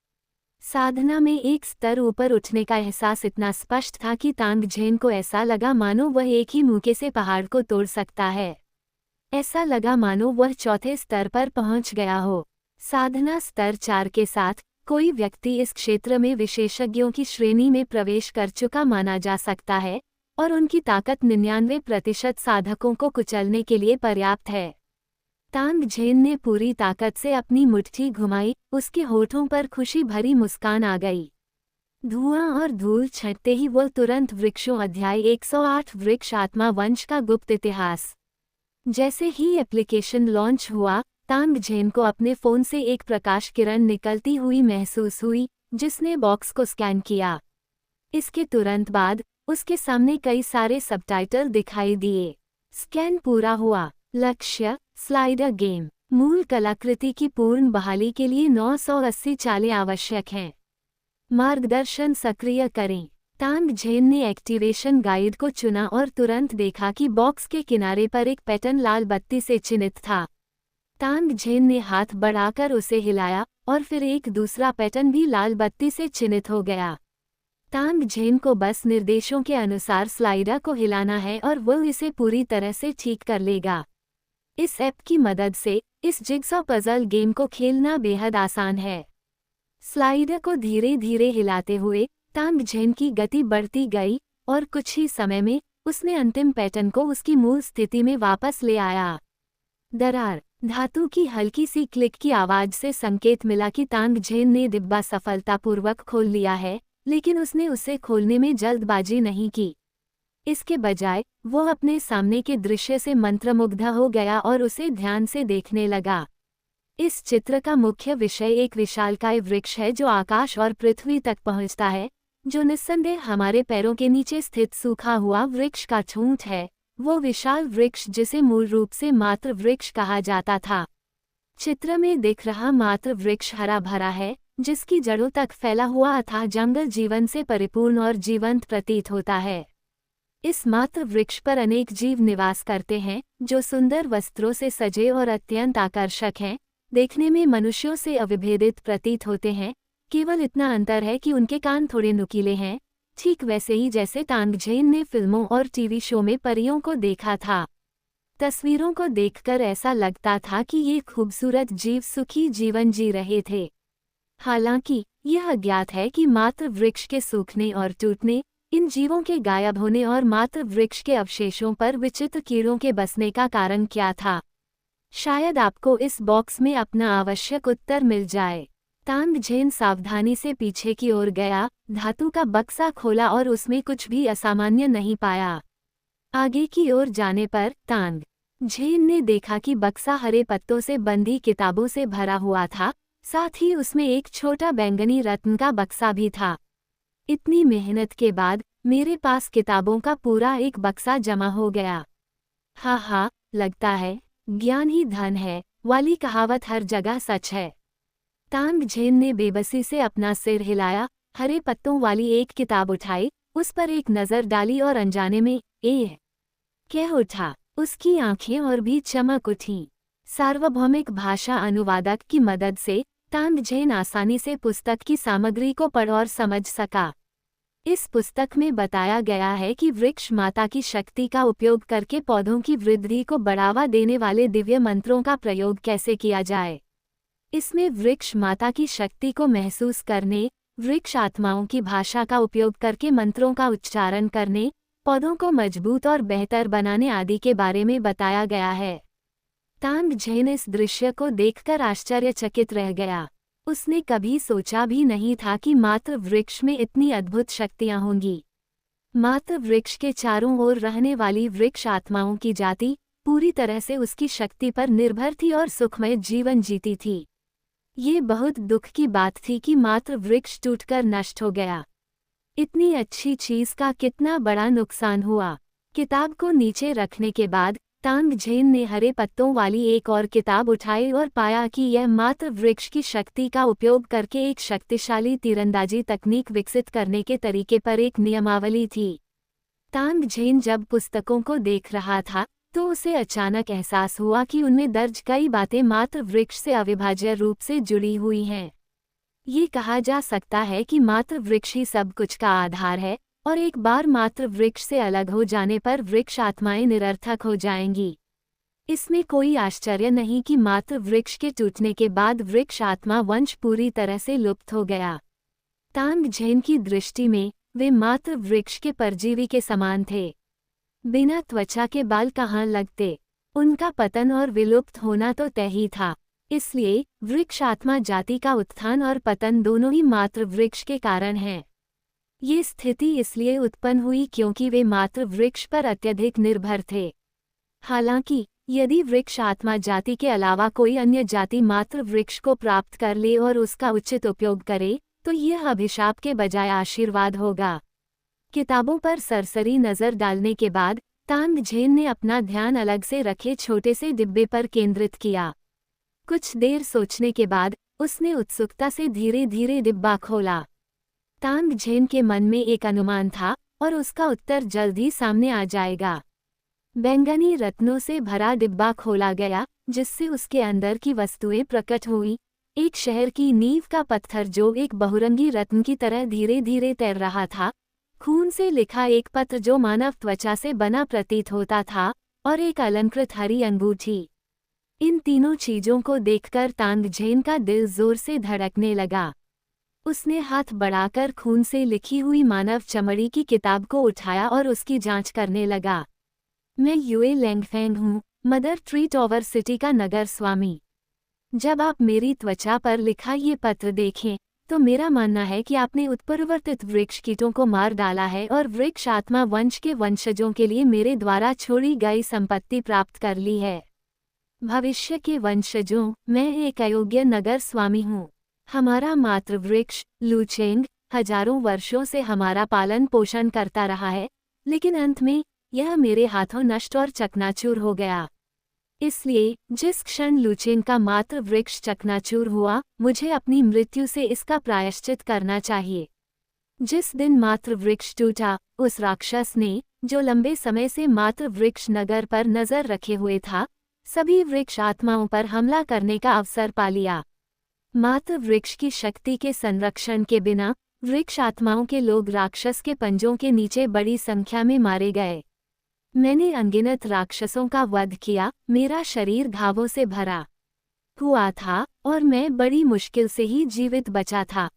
साधना में एक स्तर ऊपर उठने का एहसास इतना स्पष्ट था कि तांगझेन को ऐसा लगा मानो वह एक ही मुक्के से पहाड़ को तोड़ सकता है। ऐसा लगा मानो वह चौथे स्तर पर पहुंच गया हो। साधना स्तर 4 के साथ कोई व्यक्ति इस क्षेत्र में विशेषज्ञों की श्रेणी में प्रवेश कर चुका माना जा सकता है और उनकी ताकत 99% साधकों को कुचलने के लिए पर्याप्त है। तांगझेन ने पूरी ताकत से अपनी मुट्ठी घुमाई, उसके होठों पर खुशी भरी मुस्कान आ गई। धुआं और धूल छंटते ही वो तुरंत वृक्षों अध्याय 108 वृक्ष आत्मा वंश का गुप्त इतिहास। जैसे ही एप्लीकेशन लॉन्च हुआ, तांगझेन को अपने फ़ोन से एक प्रकाश किरण निकलती हुई महसूस हुई, जिसने बॉक्स को स्कैन किया। इसके तुरंत बाद उसके सामने कई सारे सबटाइटल दिखाई दिए। स्कैन पूरा हुआ। लक्ष्य स्लाइडर गेम। मूल कलाकृति की पूर्ण बहाली के लिए 980 चालें आवश्यक हैं। मार्गदर्शन सक्रिय करें। तांगझेन ने एक्टिवेशन गाइड को चुना और तुरंत देखा कि बॉक्स के किनारे पर एक पैटर्न लाल बत्ती से चिन्हित था। तांगझेन ने हाथ बढ़ाकर उसे हिलाया और फिर एक दूसरा पैटर्न भी लाल बत्ती से चिन्हित हो गया। तांगझेन को बस निर्देशों के अनुसार स्लाइडर को हिलाना है और वो इसे पूरी तरह से ठीक कर लेगा। इस ऐप की मदद से इस जिगसॉ पजल गेम को खेलना बेहद आसान है। स्लाइडर को धीरे धीरे हिलाते हुए तांगझेन की गति बढ़ती गई और कुछ ही समय में उसने अंतिम पैटर्न को उसकी मूल स्थिति में वापस ले आया। दरार। धातु की हल्की सी क्लिक की आवाज से संकेत मिला कि तांगझेन ने डिब्बा सफलतापूर्वक खोल लिया है, लेकिन उसने उसे खोलने में जल्दबाजी नहीं की। इसके बजाय वो अपने सामने के दृश्य से मंत्रमुग्ध हो गया और उसे ध्यान से देखने लगा। इस चित्र का मुख्य विषय एक विशालकाय वृक्ष है जो आकाश और पृथ्वी तक पहुंचता है, जो निस्संदेह हमारे पैरों के नीचे स्थित सूखा हुआ वृक्ष का ठूंठ है, वो विशाल वृक्ष जिसे मूल रूप से मातृ वृक्ष कहा जाता था। चित्र में दिख रहा मातृ वृक्ष हरा भरा है, जिसकी जड़ों तक फैला हुआ अथाह जंगल जीवन से परिपूर्ण और जीवंत प्रतीत होता है। इस मातृ वृक्ष पर अनेक जीव निवास करते हैं, जो सुंदर वस्त्रों से सजे और अत्यंत आकर्षक हैं, देखने में मनुष्यों से अविभेदित प्रतीत होते हैं। केवल इतना अंतर है कि उनके कान थोड़े नुकीले हैं, ठीक वैसे ही जैसे तांगझेन ने फिल्मों और टीवी शो में परियों को देखा था। तस्वीरों को देखकर ऐसा लगता था कि ये खूबसूरत जीव सुखी जीवन जी रहे थे। हालांकि यह अज्ञात है कि मातृ वृक्ष के सूखने और टूटने, इन जीवों के गायब होने और मातृ वृक्ष के अवशेषों पर विचित्र कीड़ों के बसने का कारण क्या था। शायद आपको इस बॉक्स में अपना आवश्यक उत्तर मिल जाए। तांगझेन सावधानी से पीछे की ओर गया, धातु का बक्सा खोला और उसमें कुछ भी असामान्य नहीं पाया। आगे की ओर जाने पर तांगझेन ने देखा कि बक्सा हरे पत्तों से बंधी किताबों से भरा हुआ था, साथ ही उसमें एक छोटा बैंगनी रत्न का बक्सा भी था। इतनी मेहनत के बाद मेरे पास किताबों का पूरा एक बक्सा जमा हो गया। हाँ, लगता है ज्ञान ही धन है वाली कहावत हर जगह सच है। तांगझेन ने बेबसी से अपना सिर हिलाया, हरे पत्तों वाली एक किताब उठाई, उस पर एक नज़र डाली और अनजाने में कह उठा। उसकी आंखें और भी चमक उठीं। सार्वभौमिक भाषा अनुवादक की मदद से तांगझेन आसानी से पुस्तक की सामग्री को पढ़ और समझ सका। इस पुस्तक में बताया गया है कि वृक्ष माता की शक्ति का उपयोग करके पौधों की वृद्धि को बढ़ावा देने वाले दिव्य मंत्रों का प्रयोग कैसे किया जाए। इसमें वृक्ष माता की शक्ति को महसूस करने, वृक्ष आत्माओं की भाषा का उपयोग करके मंत्रों का उच्चारण करने, पौधों को मजबूत और बेहतर बनाने आदि के बारे में बताया गया है। तांगझेन इस दृश्य को देखकर आश्चर्यचकित रह गया। उसने कभी सोचा भी नहीं था कि मातृ वृक्ष में इतनी अद्भुत शक्तियां होंगी। मातृ वृक्ष के चारों ओर रहने वाली वृक्ष आत्माओं की जाति पूरी तरह से उसकी शक्ति पर निर्भर थी और सुखमय जीवन जीती थी। ये बहुत दुख की बात थी कि मातृ वृक्ष टूटकर नष्ट हो गया। इतनी अच्छी चीज का कितना बड़ा नुकसान हुआ। किताब को नीचे रखने के बाद तांगझेन ने हरे पत्तों वाली एक और किताब उठाई और पाया कि यह मात्र वृक्ष की शक्ति का उपयोग करके एक शक्तिशाली तीरंदाजी तकनीक विकसित करने के तरीके पर एक नियमावली थी। तांगझेन जब पुस्तकों को देख रहा था तो उसे अचानक एहसास हुआ कि उनमें दर्ज कई बातें मात्र वृक्ष से अविभाज्य रूप से जुड़ी हुई हैं। ये कहा जा सकता है कि मात्र वृक्ष ही सब कुछ का आधार है, और एक बार मात्र वृक्ष से अलग हो जाने पर वृक्ष आत्माएं निरर्थक हो जाएंगी। इसमें कोई आश्चर्य नहीं कि मात्र वृक्ष के टूटने के बाद वृक्ष आत्मा वंश पूरी तरह से लुप्त हो गया। तांगझेन की दृष्टि में वे मात्र वृक्ष के परजीवी के समान थे। बिना त्वचा के बाल कहाँ लगते, उनका पतन और विलुप्त होना तो तय ही था। इसलिए वृक्ष आत्मा जाति का उत्थान और पतन दोनों ही मात्र वृक्ष के कारण हैं। ये स्थिति इसलिए उत्पन्न हुई क्योंकि वे मात्र वृक्ष पर अत्यधिक निर्भर थे। हालांकि यदि वृक्ष आत्मा जाति के अलावा कोई अन्य जाति मात्र वृक्ष को प्राप्त कर ले और उसका उचित उपयोग करे तो यह अभिशाप के बजाय आशीर्वाद होगा। किताबों पर सरसरी नजर डालने के बाद तांगझेन ने अपना ध्यान अलग से रखे छोटे से डिब्बे पर केंद्रित किया। कुछ देर सोचने के बाद उसने उत्सुकता से धीरे धीरे डिब्बा खोला। तांगझेन के मन में एक अनुमान था और उसका उत्तर जल्द ही सामने आ जाएगा। बैंगनी रत्नों से भरा डिब्बा खोला गया, जिससे उसके अंदर की वस्तुएं प्रकट हुई। एक शहर की नींव का पत्थर जो एक बहुरंगी रत्न की तरह धीरे धीरे तैर रहा था, खून से लिखा एक पत्र जो मानव त्वचा से बना प्रतीत होता था, और एक अलंकृत हरी अंगूठी। इन तीनों चीजों को देखकर तांगझेन का दिल जोर से धड़कने लगा। उसने हाथ बढ़ाकर खून से लिखी हुई मानव चमड़ी की किताब को उठाया और उसकी जांच करने लगा। मैं युए लैंगफेंग हूँ, मदर ट्री टॉवर सिटी का नगर स्वामी। जब आप मेरी त्वचा पर लिखा ये पत्र देखें तो मेरा मानना है कि आपने उत्परिवर्तित वृक्ष कीटों को मार डाला है और वृक्ष आत्मा वंश के वंशजों के लिए मेरे द्वारा छोड़ी गई संपत्ति प्राप्त कर ली है। भविष्य के वंशजों, मैं एक अयोग्य नगर स्वामी हूँ। हमारा मात्र वृक्ष लुचेंग हजारों वर्षों से हमारा पालन पोषण करता रहा है, लेकिन अंत में यह मेरे हाथों नष्ट और चकनाचूर हो गया। इसलिए जिस क्षण लुचेंग का मात्र वृक्ष चकनाचूर हुआ, मुझे अपनी मृत्यु से इसका प्रायश्चित करना चाहिए। जिस दिन मात्र वृक्ष टूटा, उस राक्षस ने, जो लंबे समय से मात्र वृक्ष नगर पर नजर रखे हुए था, सभी वृक्ष आत्माओं पर हमला करने का अवसर पा लिया। मात्र वृक्ष की शक्ति के संरक्षण के बिना वृक्ष आत्माओं के लोग राक्षस के पंजों के नीचे बड़ी संख्या में मारे गए। मैंने अनगिनत राक्षसों का वध किया, मेरा शरीर घावों से भरा हुआ था और मैं बड़ी मुश्किल से ही जीवित बचा था।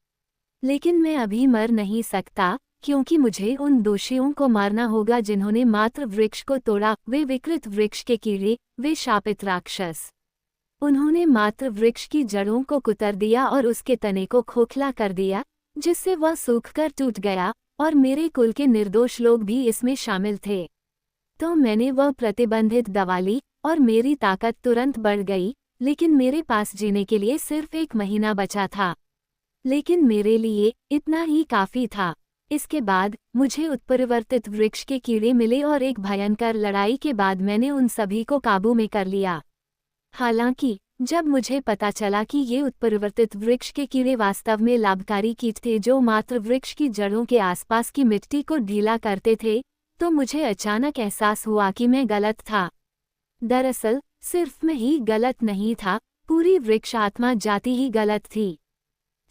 लेकिन मैं अभी मर नहीं सकता, क्योंकि मुझे उन दोषियों को मारना होगा जिन्होंने मात्र वृक्ष को तोड़ा। वे विकृत वृक्ष के कीड़े, वे शापित राक्षस। उन्होंने मात्र वृक्ष की जड़ों को कुतर दिया और उसके तने को खोखला कर दिया, जिससे वह सूखकर टूट गया, और मेरे कुल के निर्दोष लोग भी इसमें शामिल थे। तो मैंने वह प्रतिबंधित दवा ली और मेरी ताकत तुरंत बढ़ गई, लेकिन मेरे पास जीने के लिए सिर्फ 1 महीना बचा था। लेकिन मेरे लिए इतना ही काफी था। इसके बाद मुझे उत्परिवर्तित वृक्ष के कीड़े मिले और एक भयंकर लड़ाई के बाद मैंने उन सभी को काबू में कर लिया। हालांकि जब मुझे पता चला कि ये उत्परिवर्तित वृक्ष के कीड़े वास्तव में लाभकारी कीट थे जो मात्र वृक्ष की जड़ों के आसपास की मिट्टी को ढीला करते थे, तो मुझे अचानक एहसास हुआ कि मैं गलत था। दरअसल सिर्फ मैं ही गलत नहीं था, पूरी वृक्ष आत्मा जाति ही गलत थी।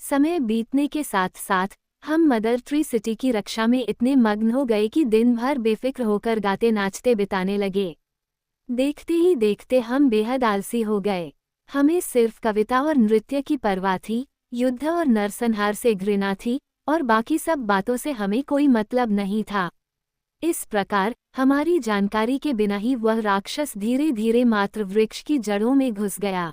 समय बीतने के साथ साथ हम मदर ट्री सिटी की रक्षा में इतने मग्न हो गए कि दिन भर बेफिक्र होकर गाते नाचते बिताने लगे। देखते ही देखते हम बेहद आलसी हो गए। हमें सिर्फ कविता और नृत्य की परवाह थी, युद्ध और नरसंहार से घृणा थी, और बाकी सब बातों से हमें कोई मतलब नहीं था। इस प्रकार हमारी जानकारी के बिना ही वह राक्षस धीरे धीरे मात्र वृक्ष की जड़ों में घुस गया।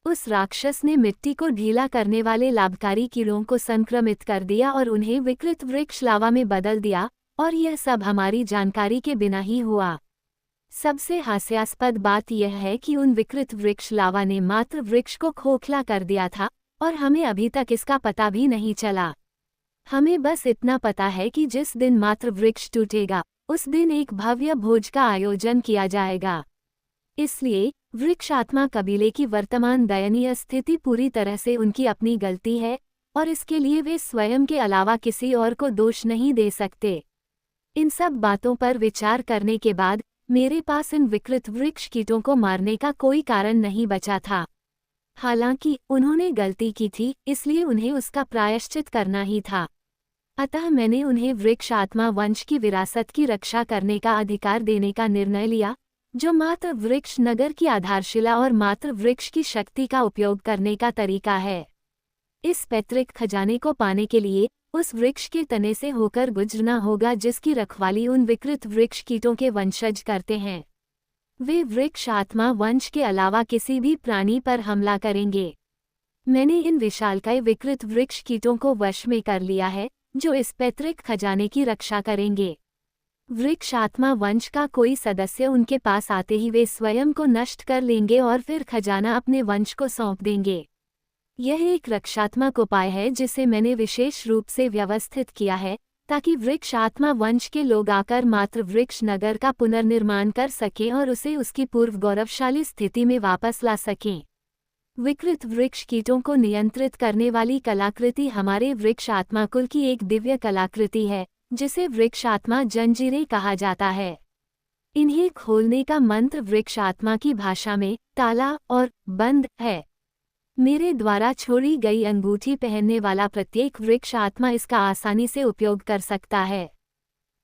उस राक्षस ने मिट्टी को ढीला करने वाले लाभकारी कीड़ों को संक्रमित कर दिया और उन्हें विकृत वृक्ष लावा में बदल दिया, और यह सब हमारी जानकारी के बिना ही हुआ। सबसे हास्यास्पद बात यह है कि उन विकृत वृक्ष लावा ने मात्र वृक्ष को खोखला कर दिया था, और हमें अभी तक इसका पता भी नहीं चला। हमें बस इतना पता है कि जिस दिन मात्र वृक्ष टूटेगा, उस दिन एक भव्य भोज का आयोजन किया जाएगा। इसलिए वृक्ष आत्मा कबीले की वर्तमान दयनीय स्थिति पूरी तरह से उनकी अपनी गलती है और इसके लिए वे स्वयं के अलावा किसी और को दोष नहीं दे सकते। इन सब बातों पर विचार करने के बाद मेरे पास इन विकृत वृक्ष कीटों को मारने का कोई कारण नहीं बचा था। हालांकि उन्होंने गलती की थी, इसलिए उन्हें उसका प्रायश्चित करना ही था। अतः मैंने उन्हें वृक्ष आत्मा वंश की विरासत की रक्षा करने का अधिकार देने का निर्णय लिया, जो मात्र वृक्ष नगर की आधारशिला और मात्र वृक्ष की शक्ति का उपयोग करने का तरीका है। इस पैतृक खजाने को पाने के लिए उस वृक्ष के तने से होकर गुजरना होगा जिसकी रखवाली उन विकृत वृक्ष कीटों के वंशज करते हैं। वे वृक्ष आत्मा वंश के अलावा किसी भी प्राणी पर हमला करेंगे। मैंने इन विशालकाय विकृत वृक्ष कीटों को वश में कर लिया है, जो इस पैतृक खजाने की रक्षा करेंगे। वृक्ष आत्मा वंश का कोई सदस्य उनके पास आते ही वे स्वयं को नष्ट कर लेंगे और फिर खजाना अपने वंश को सौंप देंगे। यह एक रक्षात्मक उपाय है जिसे मैंने विशेष रूप से व्यवस्थित किया है, ताकि वृक्ष आत्मा वंश के लोग आकर मात्र वृक्ष नगर का पुनर्निर्माण कर सकें और उसे उसकी पूर्व गौरवशाली स्थिति में वापस ला सकें। विकृत वृक्ष कीटों को नियंत्रित करने वाली कलाकृति हमारे वृक्ष आत्मा कुल की एक दिव्य कलाकृति है, जिसे वृक्ष आत्मा जंजीरें कहा जाता है। इन्हें खोलने का मंत्र वृक्ष आत्मा की भाषा में ताला और बंद है। मेरे द्वारा छोड़ी गई अंगूठी पहनने वाला प्रत्येक वृक्ष आत्मा इसका आसानी से उपयोग कर सकता है।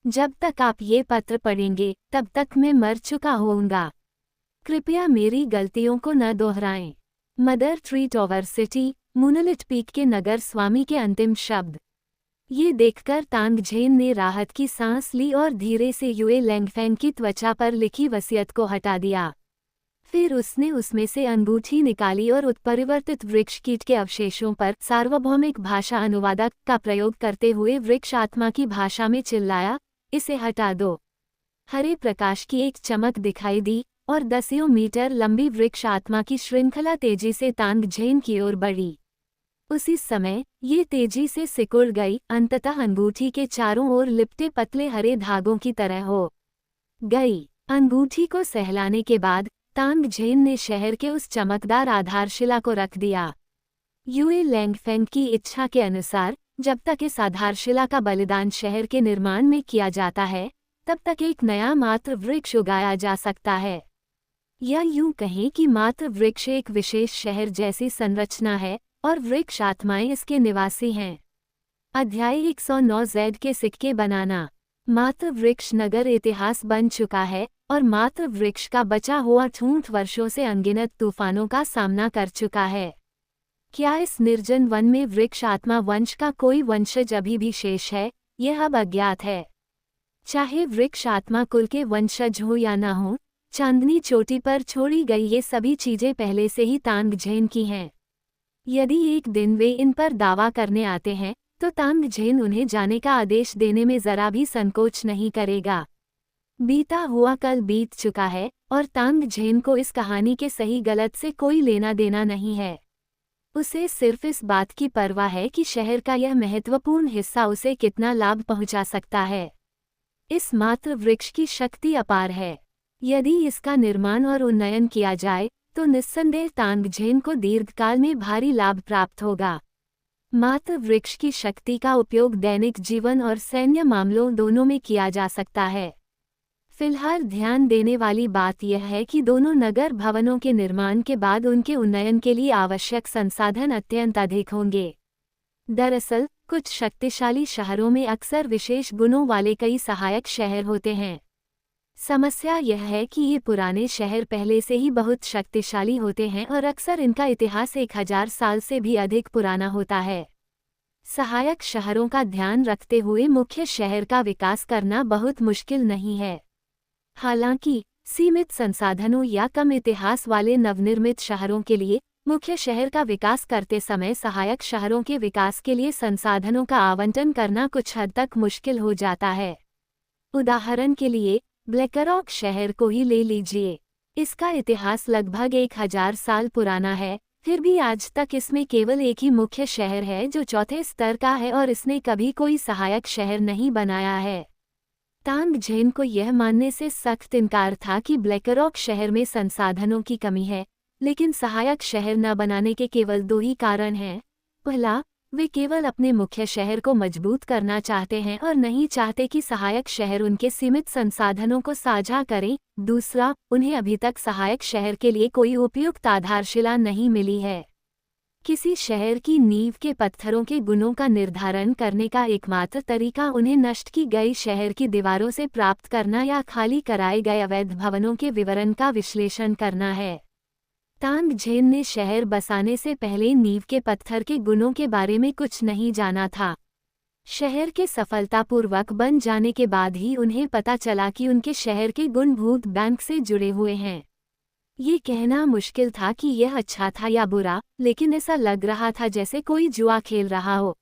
जब तक आप ये पत्र पढ़ेंगे तब तक मैं मर चुका होऊंगा। कृपया मेरी गलतियों को न दोहराएं। Mother tree tower city, moonlit peak के नगर स्वामी के अंतिम शब्द। ये देखकर तांगझेन ने राहत की सांस ली और धीरे से युए लैंगफेंग की त्वचा पर लिखी वसीयत को हटा दिया। फिर उसने उसमें से अंगूठी निकाली और उत्परिवर्तित वृक्ष कीट के अवशेषों पर सार्वभौमिक भाषा अनुवादक का प्रयोग करते हुए वृक्ष आत्मा की भाषा में चिल्लाया, इसे हटा दो। हरे प्रकाश की एक चमक दिखाई दी और 10 मीटर लंबी वृक्ष आत्मा की श्रृंखला तेजी से तांगझेन की ओर बढ़ी। उसी समय ये तेजी से सिकुड़ गई, अंततः अंगूठी के चारों ओर लिपटे पतले हरे धागों की तरह हो गई। अंगूठी को सहलाने के बाद तांगझेन ने शहर के उस चमकदार आधारशिला को रख दिया। युए लैंगफेंग की इच्छा के अनुसार जब तक इस आधारशिला का बलिदान शहर के निर्माण में किया जाता है, तब तक एक नया मात्र वृक्ष उगाया जा सकता है। या यूं कहें कि मात्र वृक्ष एक विशेष शहर जैसी संरचना है और वृक्ष आत्माएं इसके निवासी हैं। अध्याय 109 ज़ेड के सिक्के बनाना। मात्र वृक्ष नगर इतिहास बन चुका है और मात्र वृक्ष का बचा हुआ ठूंठ वर्षों से अनगिनत तूफानों का सामना कर चुका है। क्या इस निर्जन वन में वृक्ष आत्मा वंश का कोई वंशज अभी भी शेष है, यह अब अज्ञात है। चाहे वृक्ष आत्मा कुल के वंशज हो या न हो, चांदनी चोटी पर छोड़ी गई ये सभी चीजें पहले से ही तांगझेन की हैं। यदि एक दिन वे इन पर दावा करने आते हैं तो तांगझेन उन्हें जाने का आदेश देने में जरा भी संकोच नहीं करेगा। बीता हुआ कल बीत चुका है और तांगझेन को इस कहानी के सही गलत से कोई लेना देना नहीं है। उसे सिर्फ इस बात की परवाह है कि शहर का यह महत्वपूर्ण हिस्सा उसे कितना लाभ पहुंचा सकता है। इस मात्र वृक्ष की शक्ति अपार है। यदि इसका निर्माण और उन्नयन किया जाए तो निस्संदेह तांगझेन को दीर्घकाल में भारी लाभ प्राप्त होगा। मात्र वृक्ष की शक्ति का उपयोग दैनिक जीवन और सैन्य मामलों दोनों में किया जा सकता है। फिलहाल ध्यान देने वाली बात यह है कि दोनों नगर भवनों के निर्माण के बाद उनके उन्नयन के लिए आवश्यक संसाधन अत्यंत अधिक होंगे। दरअसल कुछ शक्तिशाली शहरों में अक्सर विशेष गुणों वाले कई सहायक शहर होते हैं। समस्या यह है कि ये पुराने शहर पहले से ही बहुत शक्तिशाली होते हैं और अक्सर इनका इतिहास 1000 साल से भी अधिक पुराना होता है। सहायक शहरों का ध्यान रखते हुए मुख्य शहर का विकास करना बहुत मुश्किल नहीं है। हालांकि सीमित संसाधनों या कम इतिहास वाले नवनिर्मित शहरों के लिए मुख्य शहर का विकास करते समय सहायक शहरों के विकास के लिए संसाधनों का आवंटन करना कुछ हद तक मुश्किल हो जाता है। उदाहरण के लिए ब्लैकरॉक शहर को ही ले लीजिए। इसका इतिहास लगभग 1000 साल पुराना है, फिर भी आज तक इसमें केवल एक ही मुख्य शहर है जो चौथे स्तर का है और इसने कभी कोई सहायक शहर नहीं बनाया है। तांग झेन को यह मानने से सख्त इनकार था कि ब्लैकरॉक शहर में संसाधनों की कमी है, लेकिन सहायक शहर न बनाने के केवल दो ही कारण हैं। पहला, वे केवल अपने मुख्य शहर को मजबूत करना चाहते हैं और नहीं चाहते कि सहायक शहर उनके सीमित संसाधनों को साझा करें। दूसरा, उन्हें अभी तक सहायक शहर के लिए कोई उपयुक्त आधारशिला नहीं मिली है। किसी शहर की नींव के पत्थरों के गुणों का निर्धारण करने का एकमात्र तरीका उन्हें नष्ट की गई शहर की दीवारों से प्राप्त करना या खाली कराए गए अवैध भवनों के विवरण का विश्लेषण करना है। तांग झेन ने शहर बसाने से पहले नींव के पत्थर के गुणों के बारे में कुछ नहीं जाना था। शहर के सफलतापूर्वक बन जाने के बाद ही उन्हें पता चला कि उनके शहर के गुण भूत बैंक से जुड़े हुए हैं। ये कहना मुश्किल था कि यह अच्छा था या बुरा, लेकिन ऐसा लग रहा था जैसे कोई जुआ खेल रहा हो।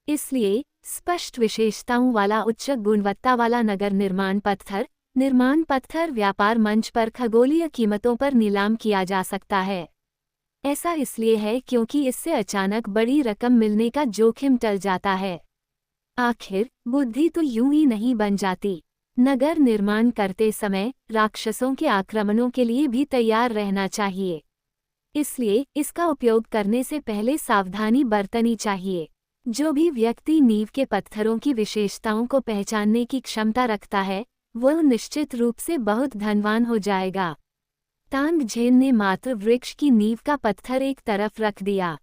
इसलिए स्पष्ट विशेषताओं वाला उच्च गुणवत्ता वाला नगर निर्माण पत्थर व्यापार मंच पर खगोलीय कीमतों पर नीलाम किया जा सकता है। ऐसा इसलिए है क्योंकि इससे अचानक बड़ी रकम मिलने का जोखिम टल जाता है। आखिर बुद्धि तो यूं ही नहीं बन जाती। नगर निर्माण करते समय राक्षसों के आक्रमणों के लिए भी तैयार रहना चाहिए। इसलिए इसका उपयोग करने से पहले सावधानी बरतनी चाहिए। जो भी व्यक्ति नींव के पत्थरों की विशेषताओं को पहचानने की क्षमता रखता है, वह निश्चित रूप से बहुत धनवान हो जाएगा। तांग झेन ने मात्र वृक्ष की नींव का पत्थर एक तरफ रख दिया।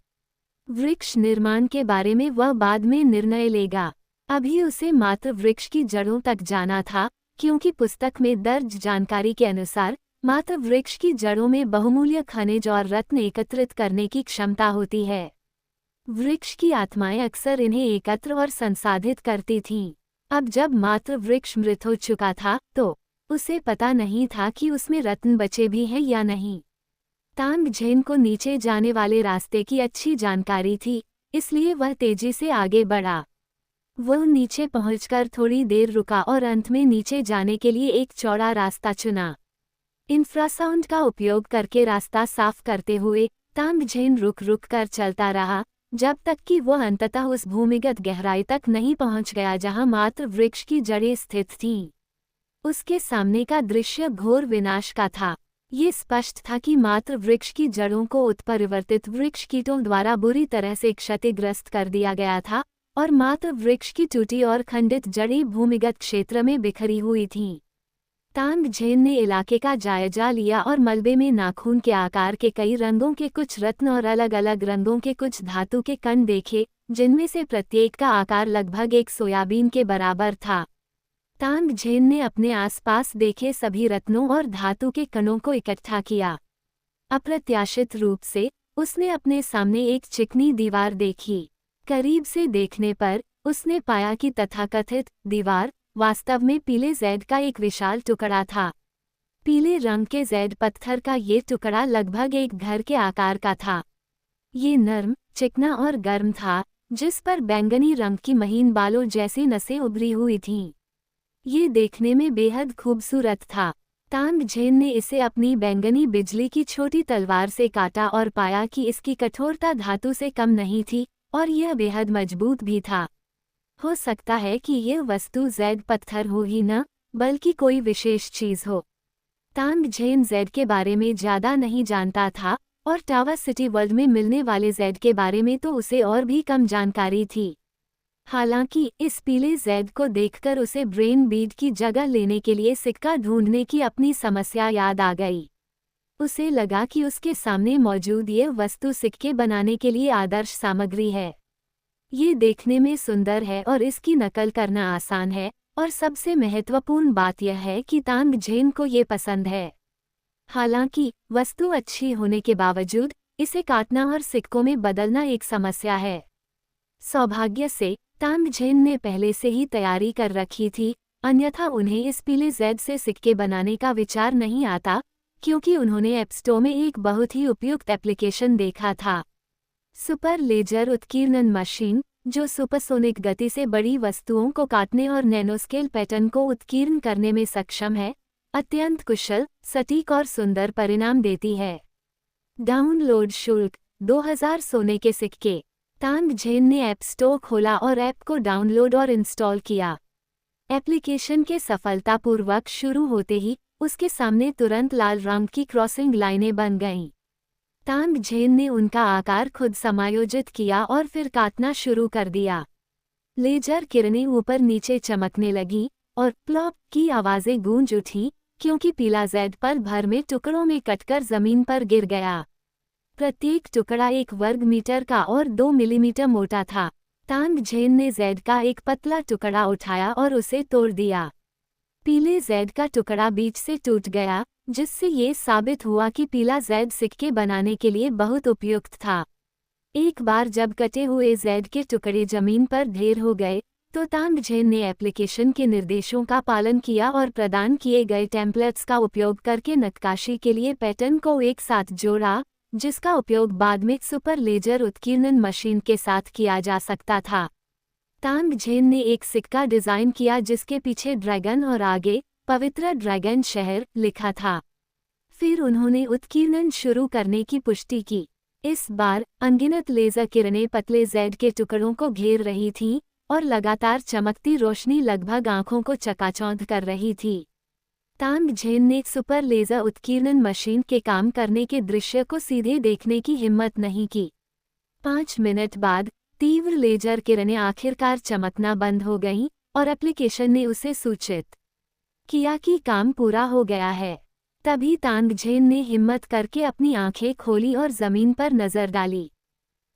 वृक्ष निर्माण के बारे में वह बाद में निर्णय लेगा। अभी उसे मात्र वृक्ष की जड़ों तक जाना था, क्योंकि पुस्तक में दर्ज जानकारी के अनुसार मात्र वृक्ष की जड़ों में बहुमूल्य खनिज और रत्न एकत्रित करने की क्षमता होती है। वृक्ष की आत्माएं अक्सर इन्हें एकत्र और संसाधित करती थीं। अब जब मात्र वृक्ष मृत हो चुका था, तो उसे पता नहीं था कि उसमें रत्न बचे भी हैं या नहीं। तांग झेन को नीचे जाने वाले रास्ते की अच्छी जानकारी थी, इसलिए वह तेजी से आगे बढ़ा। वह नीचे पहुंचकर थोड़ी देर रुका और अंत में नीचे जाने के लिए एक चौड़ा रास्ता चुना। इंफ्रासाउंड का उपयोग करके रास्ता साफ करते हुए तांग झेन रुक रुक कर चलता रहा, जब तक कि वह अंततः उस भूमिगत गहराई तक नहीं पहुंच गया जहां मात्र वृक्ष की जड़ें स्थित थीं। उसके सामने का दृश्य घोर विनाश का था। ये स्पष्ट था कि मात्र वृक्ष की जड़ों को उत्परिवर्तित वृक्ष कीटों द्वारा बुरी तरह से क्षतिग्रस्त कर दिया गया था और मात्र वृक्ष की टूटी और खंडित जड़ें भूमिगत क्षेत्र में बिखरी हुई थीं। तांग झेन ने इलाके का जायजा लिया और मलबे में नाखून के आकार के कई रंगों के कुछ रत्न और अलग अलग रंगों के कुछ धातु के कण देखे, जिनमें से प्रत्येक का आकार लगभग एक सोयाबीन के बराबर था। तांग झेन ने अपने आसपास देखे सभी रत्नों और धातु के कणों को इकट्ठा किया। अप्रत्याशित रूप से उसने अपने सामने एक चिकनी दीवार देखी। करीब से देखने पर उसने पाया कि तथाकथित दीवार वास्तव में पीले जैद का एक विशाल टुकड़ा था। पीले रंग के जैद पत्थर का ये टुकड़ा लगभग एक घर के आकार का था। ये नर्म, चिकना और गर्म था, जिस पर बैंगनी रंग की महीन बालों जैसी नसें उभरी हुई थीं। ये देखने में बेहद खूबसूरत था। तांग झेन ने इसे अपनी बैंगनी बिजली की छोटी तलवार से काटा और पाया कि इसकी कठोरता धातु से कम नहीं थी और यह बेहद मजबूत भी था। हो सकता है कि यह वस्तु जैद पत्थर हो ही न, बल्कि कोई विशेष चीज हो। तांग झेन जैद के बारे में ज्यादा नहीं जानता था और टावर सिटी वर्ल्ड में मिलने वाले जैद के बारे में तो उसे और भी कम जानकारी थी। हालांकि इस पीले जैद को देखकर उसे ब्रेन बीड की जगह लेने के लिए सिक्का ढूंढने की अपनी समस्या याद आ गई। उसे लगा कि उसके सामने मौजूद ये वस्तु सिक्के बनाने के लिए आदर्श सामग्री है। ये देखने में सुंदर है और इसकी नकल करना आसान है, और सबसे महत्वपूर्ण बात यह है कि तांग झेन को ये पसंद है। हालांकि वस्तु अच्छी होने के बावजूद इसे काटना और सिक्कों में बदलना एक समस्या है। सौभाग्य से तांग झेन ने पहले से ही तैयारी कर रखी थी, अन्यथा उन्हें इस पीले जैद से सिक्के बनाने का विचार नहीं आता, क्योंकि उन्होंने ऐप स्टोर में एक बहुत ही उपयुक्त एप्लीकेशन देखा था। सुपर लेजर उत्कीर्णन मशीन, जो सुपरसोनिक गति से बड़ी वस्तुओं को काटने और नैनोस्केल पैटर्न को उत्कीर्ण करने में सक्षम है, अत्यंत कुशल, सटीक और सुंदर परिणाम देती है। डाउनलोड शुल्क 2000 सोने के सिक्के। तांग झेन ने ऐप स्टोर खोला और ऐप को डाउनलोड और इंस्टॉल किया। एप्लीकेशन के सफलतापूर्वक शुरू होते ही उसके सामने तुरंत लाल रंग की क्रॉसिंग लाइनें बन गईं। तांग झेन ने उनका आकार खुद समायोजित किया और फिर काटना शुरू कर दिया। लेजर किरणें ऊपर नीचे चमकने लगी और प्लॉप की आवाजें गूंज उठी, क्योंकि पीला जेड पल भर में टुकड़ों में कटकर जमीन पर गिर गया। प्रत्येक टुकड़ा 1 वर्ग मीटर का और 2 मिलीमीटर मोटा था। तांग झेन ने जेड का एक पतला टुकड़ा उठाया और उसे तोड़ दिया। पीले जेड का टुकड़ा बीच से टूट गया, जिससे ये साबित हुआ कि पीला जेड सिक्के बनाने के लिए बहुत उपयुक्त था। एक बार जब कटे हुए जेड के टुकड़े जमीन पर ढेर हो गए, तो तांग झेन ने एप्लीकेशन के निर्देशों का पालन किया और प्रदान किए गए टेम्पलेट्स का उपयोग करके नक्काशी के लिए पैटर्न को एक साथ जोड़ा, जिसका उपयोग बाद में सुपर लेजर उत्कीर्णन मशीन के साथ किया जा सकता था। तांग झेन ने एक सिक्का डिजाइन किया जिसके पीछे ड्रैगन और आगे पवित्र ड्रैगन शहर लिखा था। फिर उन्होंने उत्कीर्णन शुरू करने की पुष्टि की। इस बार अनगिनत लेजर किरणें पतले जेड के टुकड़ों को घेर रही थीं और लगातार चमकती रोशनी लगभग आंखों को चकाचौंध कर रही थी। तांग झेन ने सुपर लेजर उत्कीर्णन मशीन के काम करने के दृश्य को सीधे देखने की हिम्मत नहीं की। 5 मिनट बाद तीव्र लेजर किरणें आखिरकार चमकना बंद हो गईं और एप्लीकेशन ने उसे सूचित किया कि काम पूरा हो गया है। तभी तांग झेन ने हिम्मत करके अपनी आंखें खोली और जमीन पर नजर डाली।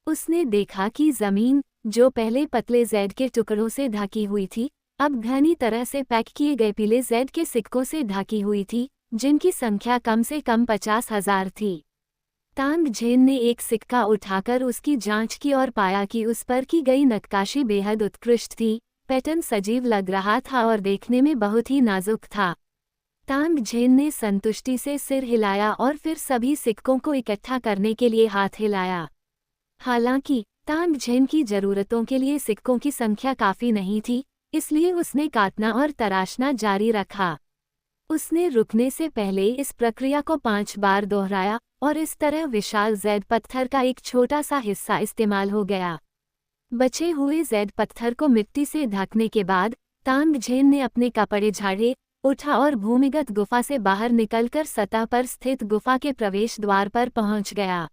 उसने देखा कि जमीन, जो पहले पतले जेड के टुकड़ों से ढकी हुई थी, अब घनी तरह से पैक किए गए पीले जेड के सिक्कों से ढकी हुई थी, जिनकी संख्या कम से कम 50,000 थी। तांग झेन ने एक सिक्का उठाकर उसकी जांच की और पाया कि उस पर की गई नक्काशी बेहद उत्कृष्ट थी। पैटर्न सजीव लग रहा था और देखने में बहुत ही नाजुक था। तांग झेन ने संतुष्टि से सिर हिलाया और फिर सभी सिक्कों को इकट्ठा करने के लिए हाथ हिलाया। हालांकि तांग झेन की जरूरतों के लिए सिक्कों की संख्या काफी नहीं थी, इसलिए उसने काटना और तराशना जारी रखा। उसने रुकने से पहले इस प्रक्रिया को 5 बार दोहराया और इस तरह विशाल जेड पत्थर का एक छोटा सा हिस्सा इस्तेमाल हो गया। बचे हुए जेड पत्थर को मिट्टी से ढकने के बाद तांग झेन ने अपने कपड़े झाड़े, उठा और भूमिगत गुफा से बाहर निकलकर सतह पर स्थित गुफा के प्रवेश द्वार पर पहुंच गया।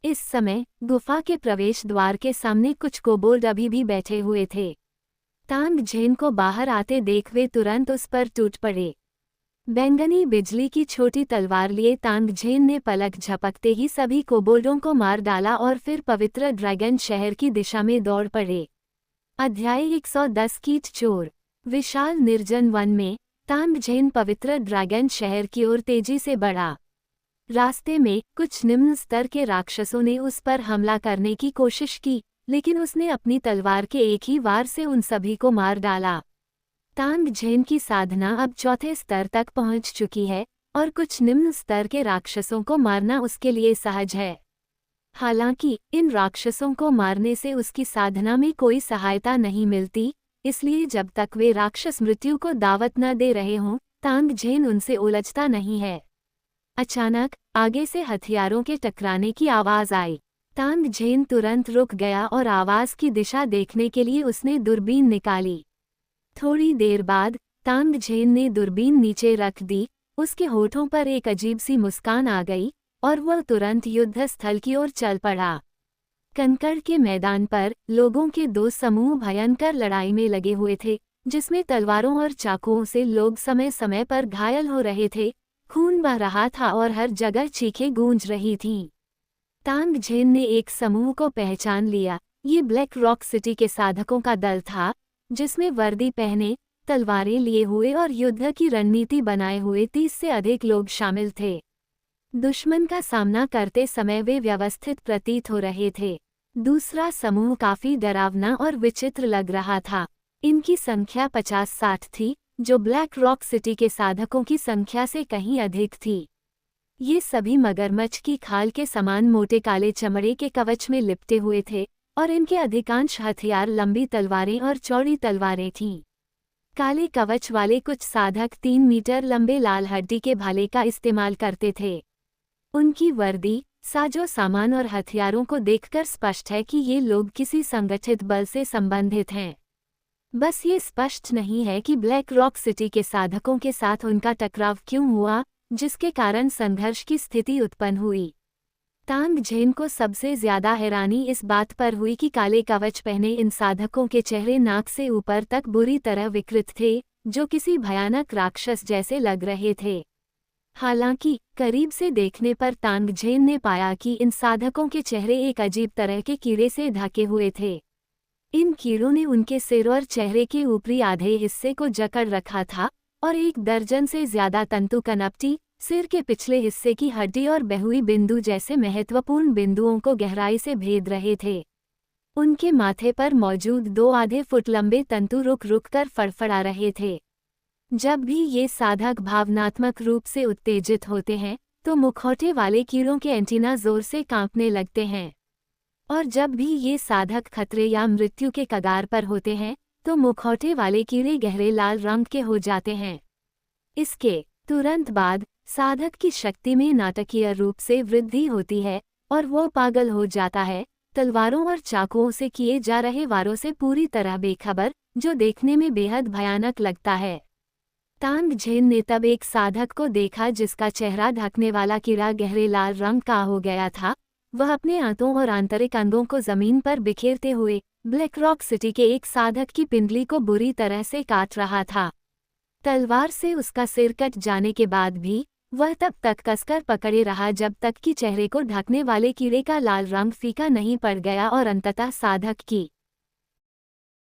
इस समय गुफा के प्रवेश द्वार के सामने कुछ कोबोल्ड अभी भी बैठे हुए थे। तांग झेन को बाहर आते देख वे तुरंत उस पर टूट पड़े। बैंगनी बिजली की छोटी तलवार लिए तांग झेन ने पलक झपकते ही सभी कोबोल्डों को मार डाला और फिर पवित्र ड्रैगन शहर की दिशा में दौड़ पड़े। अध्याय 110 कीट चोर। विशाल निर्जन वन में तांग झेन पवित्र ड्रैगन शहर की ओर तेजी से बढ़ा। रास्ते में कुछ निम्न स्तर के राक्षसों ने उस पर हमला करने की कोशिश की, लेकिन उसने अपनी तलवार के एक ही वार से उन सभी को मार डाला। तांग झेन की साधना अब 4थे स्तर तक पहुंच चुकी है और कुछ निम्न स्तर के राक्षसों को मारना उसके लिए सहज है। हालांकि इन राक्षसों को मारने से उसकी साधना में कोई सहायता नहीं मिलती, इसलिए जब तक वे राक्षस मृत्यु को दावत न दे रहे हों, तांग झेन उनसे उलझता नहीं है। अचानक आगे से हथियारों के टकराने की आवाज आई। तांग झेन तुरंत रुक गया और आवाज की दिशा देखने के लिए उसने दूरबीन निकाली। थोड़ी देर बाद तांग झेन ने दूरबीन नीचे रख दी, उसके होठों पर एक अजीब सी मुस्कान आ गई और वह तुरंत युद्ध स्थल की ओर चल पड़ा। कंकड़ के मैदान पर लोगों के 2 समूह भयंकर लड़ाई में लगे हुए थे, जिसमें तलवारों और चाकुओं से लोग समय समय पर घायल हो रहे थे। खून बह रहा था और हर जगह चीखें गूंज रही थीं। तांग झेन ने एक समूह को पहचान लिया। ये ब्लैक रॉक सिटी के साधकों का दल था, जिसमें वर्दी पहने, तलवारें लिए हुए और युद्ध की रणनीति बनाए हुए 30 से अधिक लोग शामिल थे। दुश्मन का सामना करते समय वे व्यवस्थित प्रतीत हो रहे थे। दूसरा समूह काफी डरावना और विचित्र लग रहा था। इनकी संख्या 50-60 थी, जो ब्लैक रॉक सिटी के साधकों की संख्या से कहीं अधिक थी। ये सभी मगरमच्छ की खाल के समान मोटे काले चमड़े के कवच में लिपटे हुए थे और इनके अधिकांश हथियार लंबी तलवारें और चौड़ी तलवारें थीं। काले कवच वाले कुछ साधक 3 मीटर लंबे लाल हड्डी के भाले का इस्तेमाल करते थे। उनकी वर्दी, साजो सामान और हथियारों को देखकर स्पष्ट है कि ये लोग किसी संगठित बल से संबंधित हैं। बस ये स्पष्ट नहीं है कि ब्लैक रॉक सिटी के साधकों के साथ उनका टकराव क्यों हुआ, जिसके कारण संघर्ष की स्थिति उत्पन्न हुई। तांग झेन को सबसे ज्यादा हैरानी इस बात पर हुई कि काले कवच पहने इन साधकों के चेहरे नाक से ऊपर तक बुरी तरह विकृत थे, जो किसी भयानक राक्षस जैसे लग रहे थे। हालांकि करीब से देखने पर तांग झेन ने पाया कि इन साधकों के चेहरे एक अजीब तरह के कीड़े से ढके हुए थे। इन कीड़ों ने उनके सिर और चेहरे के ऊपरी आधे हिस्से को जकड़ रखा था और 1 दर्जन से ज्यादा तंतु कनपटी, सिर के पिछले हिस्से की हड्डी और बहुई बिंदु जैसे महत्वपूर्ण बिंदुओं को गहराई से भेद रहे थे। उनके माथे पर मौजूद 2 आधे फुट लंबे तंतु रुक रुक कर फड़फड़ा रहे थे। जब भी ये साधक भावनात्मक रूप से उत्तेजित होते हैं तो मुखौटे वाले कीड़ों के एंटीना जोर से कांपने लगते हैं, और जब भी ये साधक खतरे या मृत्यु के कगार पर होते हैं तो मुखौटे वाले कीड़े गहरे लाल रंग के हो जाते हैं। इसके तुरंत बाद साधक की शक्ति में नाटकीय रूप से वृद्धि होती है और वो पागल हो जाता है, तलवारों और चाकुओं से किए जा रहे वारों से पूरी तरह बेखबर, जो देखने में बेहद भयानक लगता है। तांग झेन ने तब एक साधक को देखा जिसका चेहरा ढकने वाला कीड़ा गहरे लाल रंग का हो गया था। वह अपने आंतों और आंतरिक अंगों को जमीन पर बिखेरते हुए ब्लैक रॉक सिटी के एक साधक की पिंडली को बुरी तरह से काट रहा था। तलवार से उसका सिर कट जाने के बाद भी वह तब तक कसकर पकड़े रहा जब तक कि चेहरे को ढकने वाले कीड़े का लाल रंग फीका नहीं पड़ गया और अंततः साधक की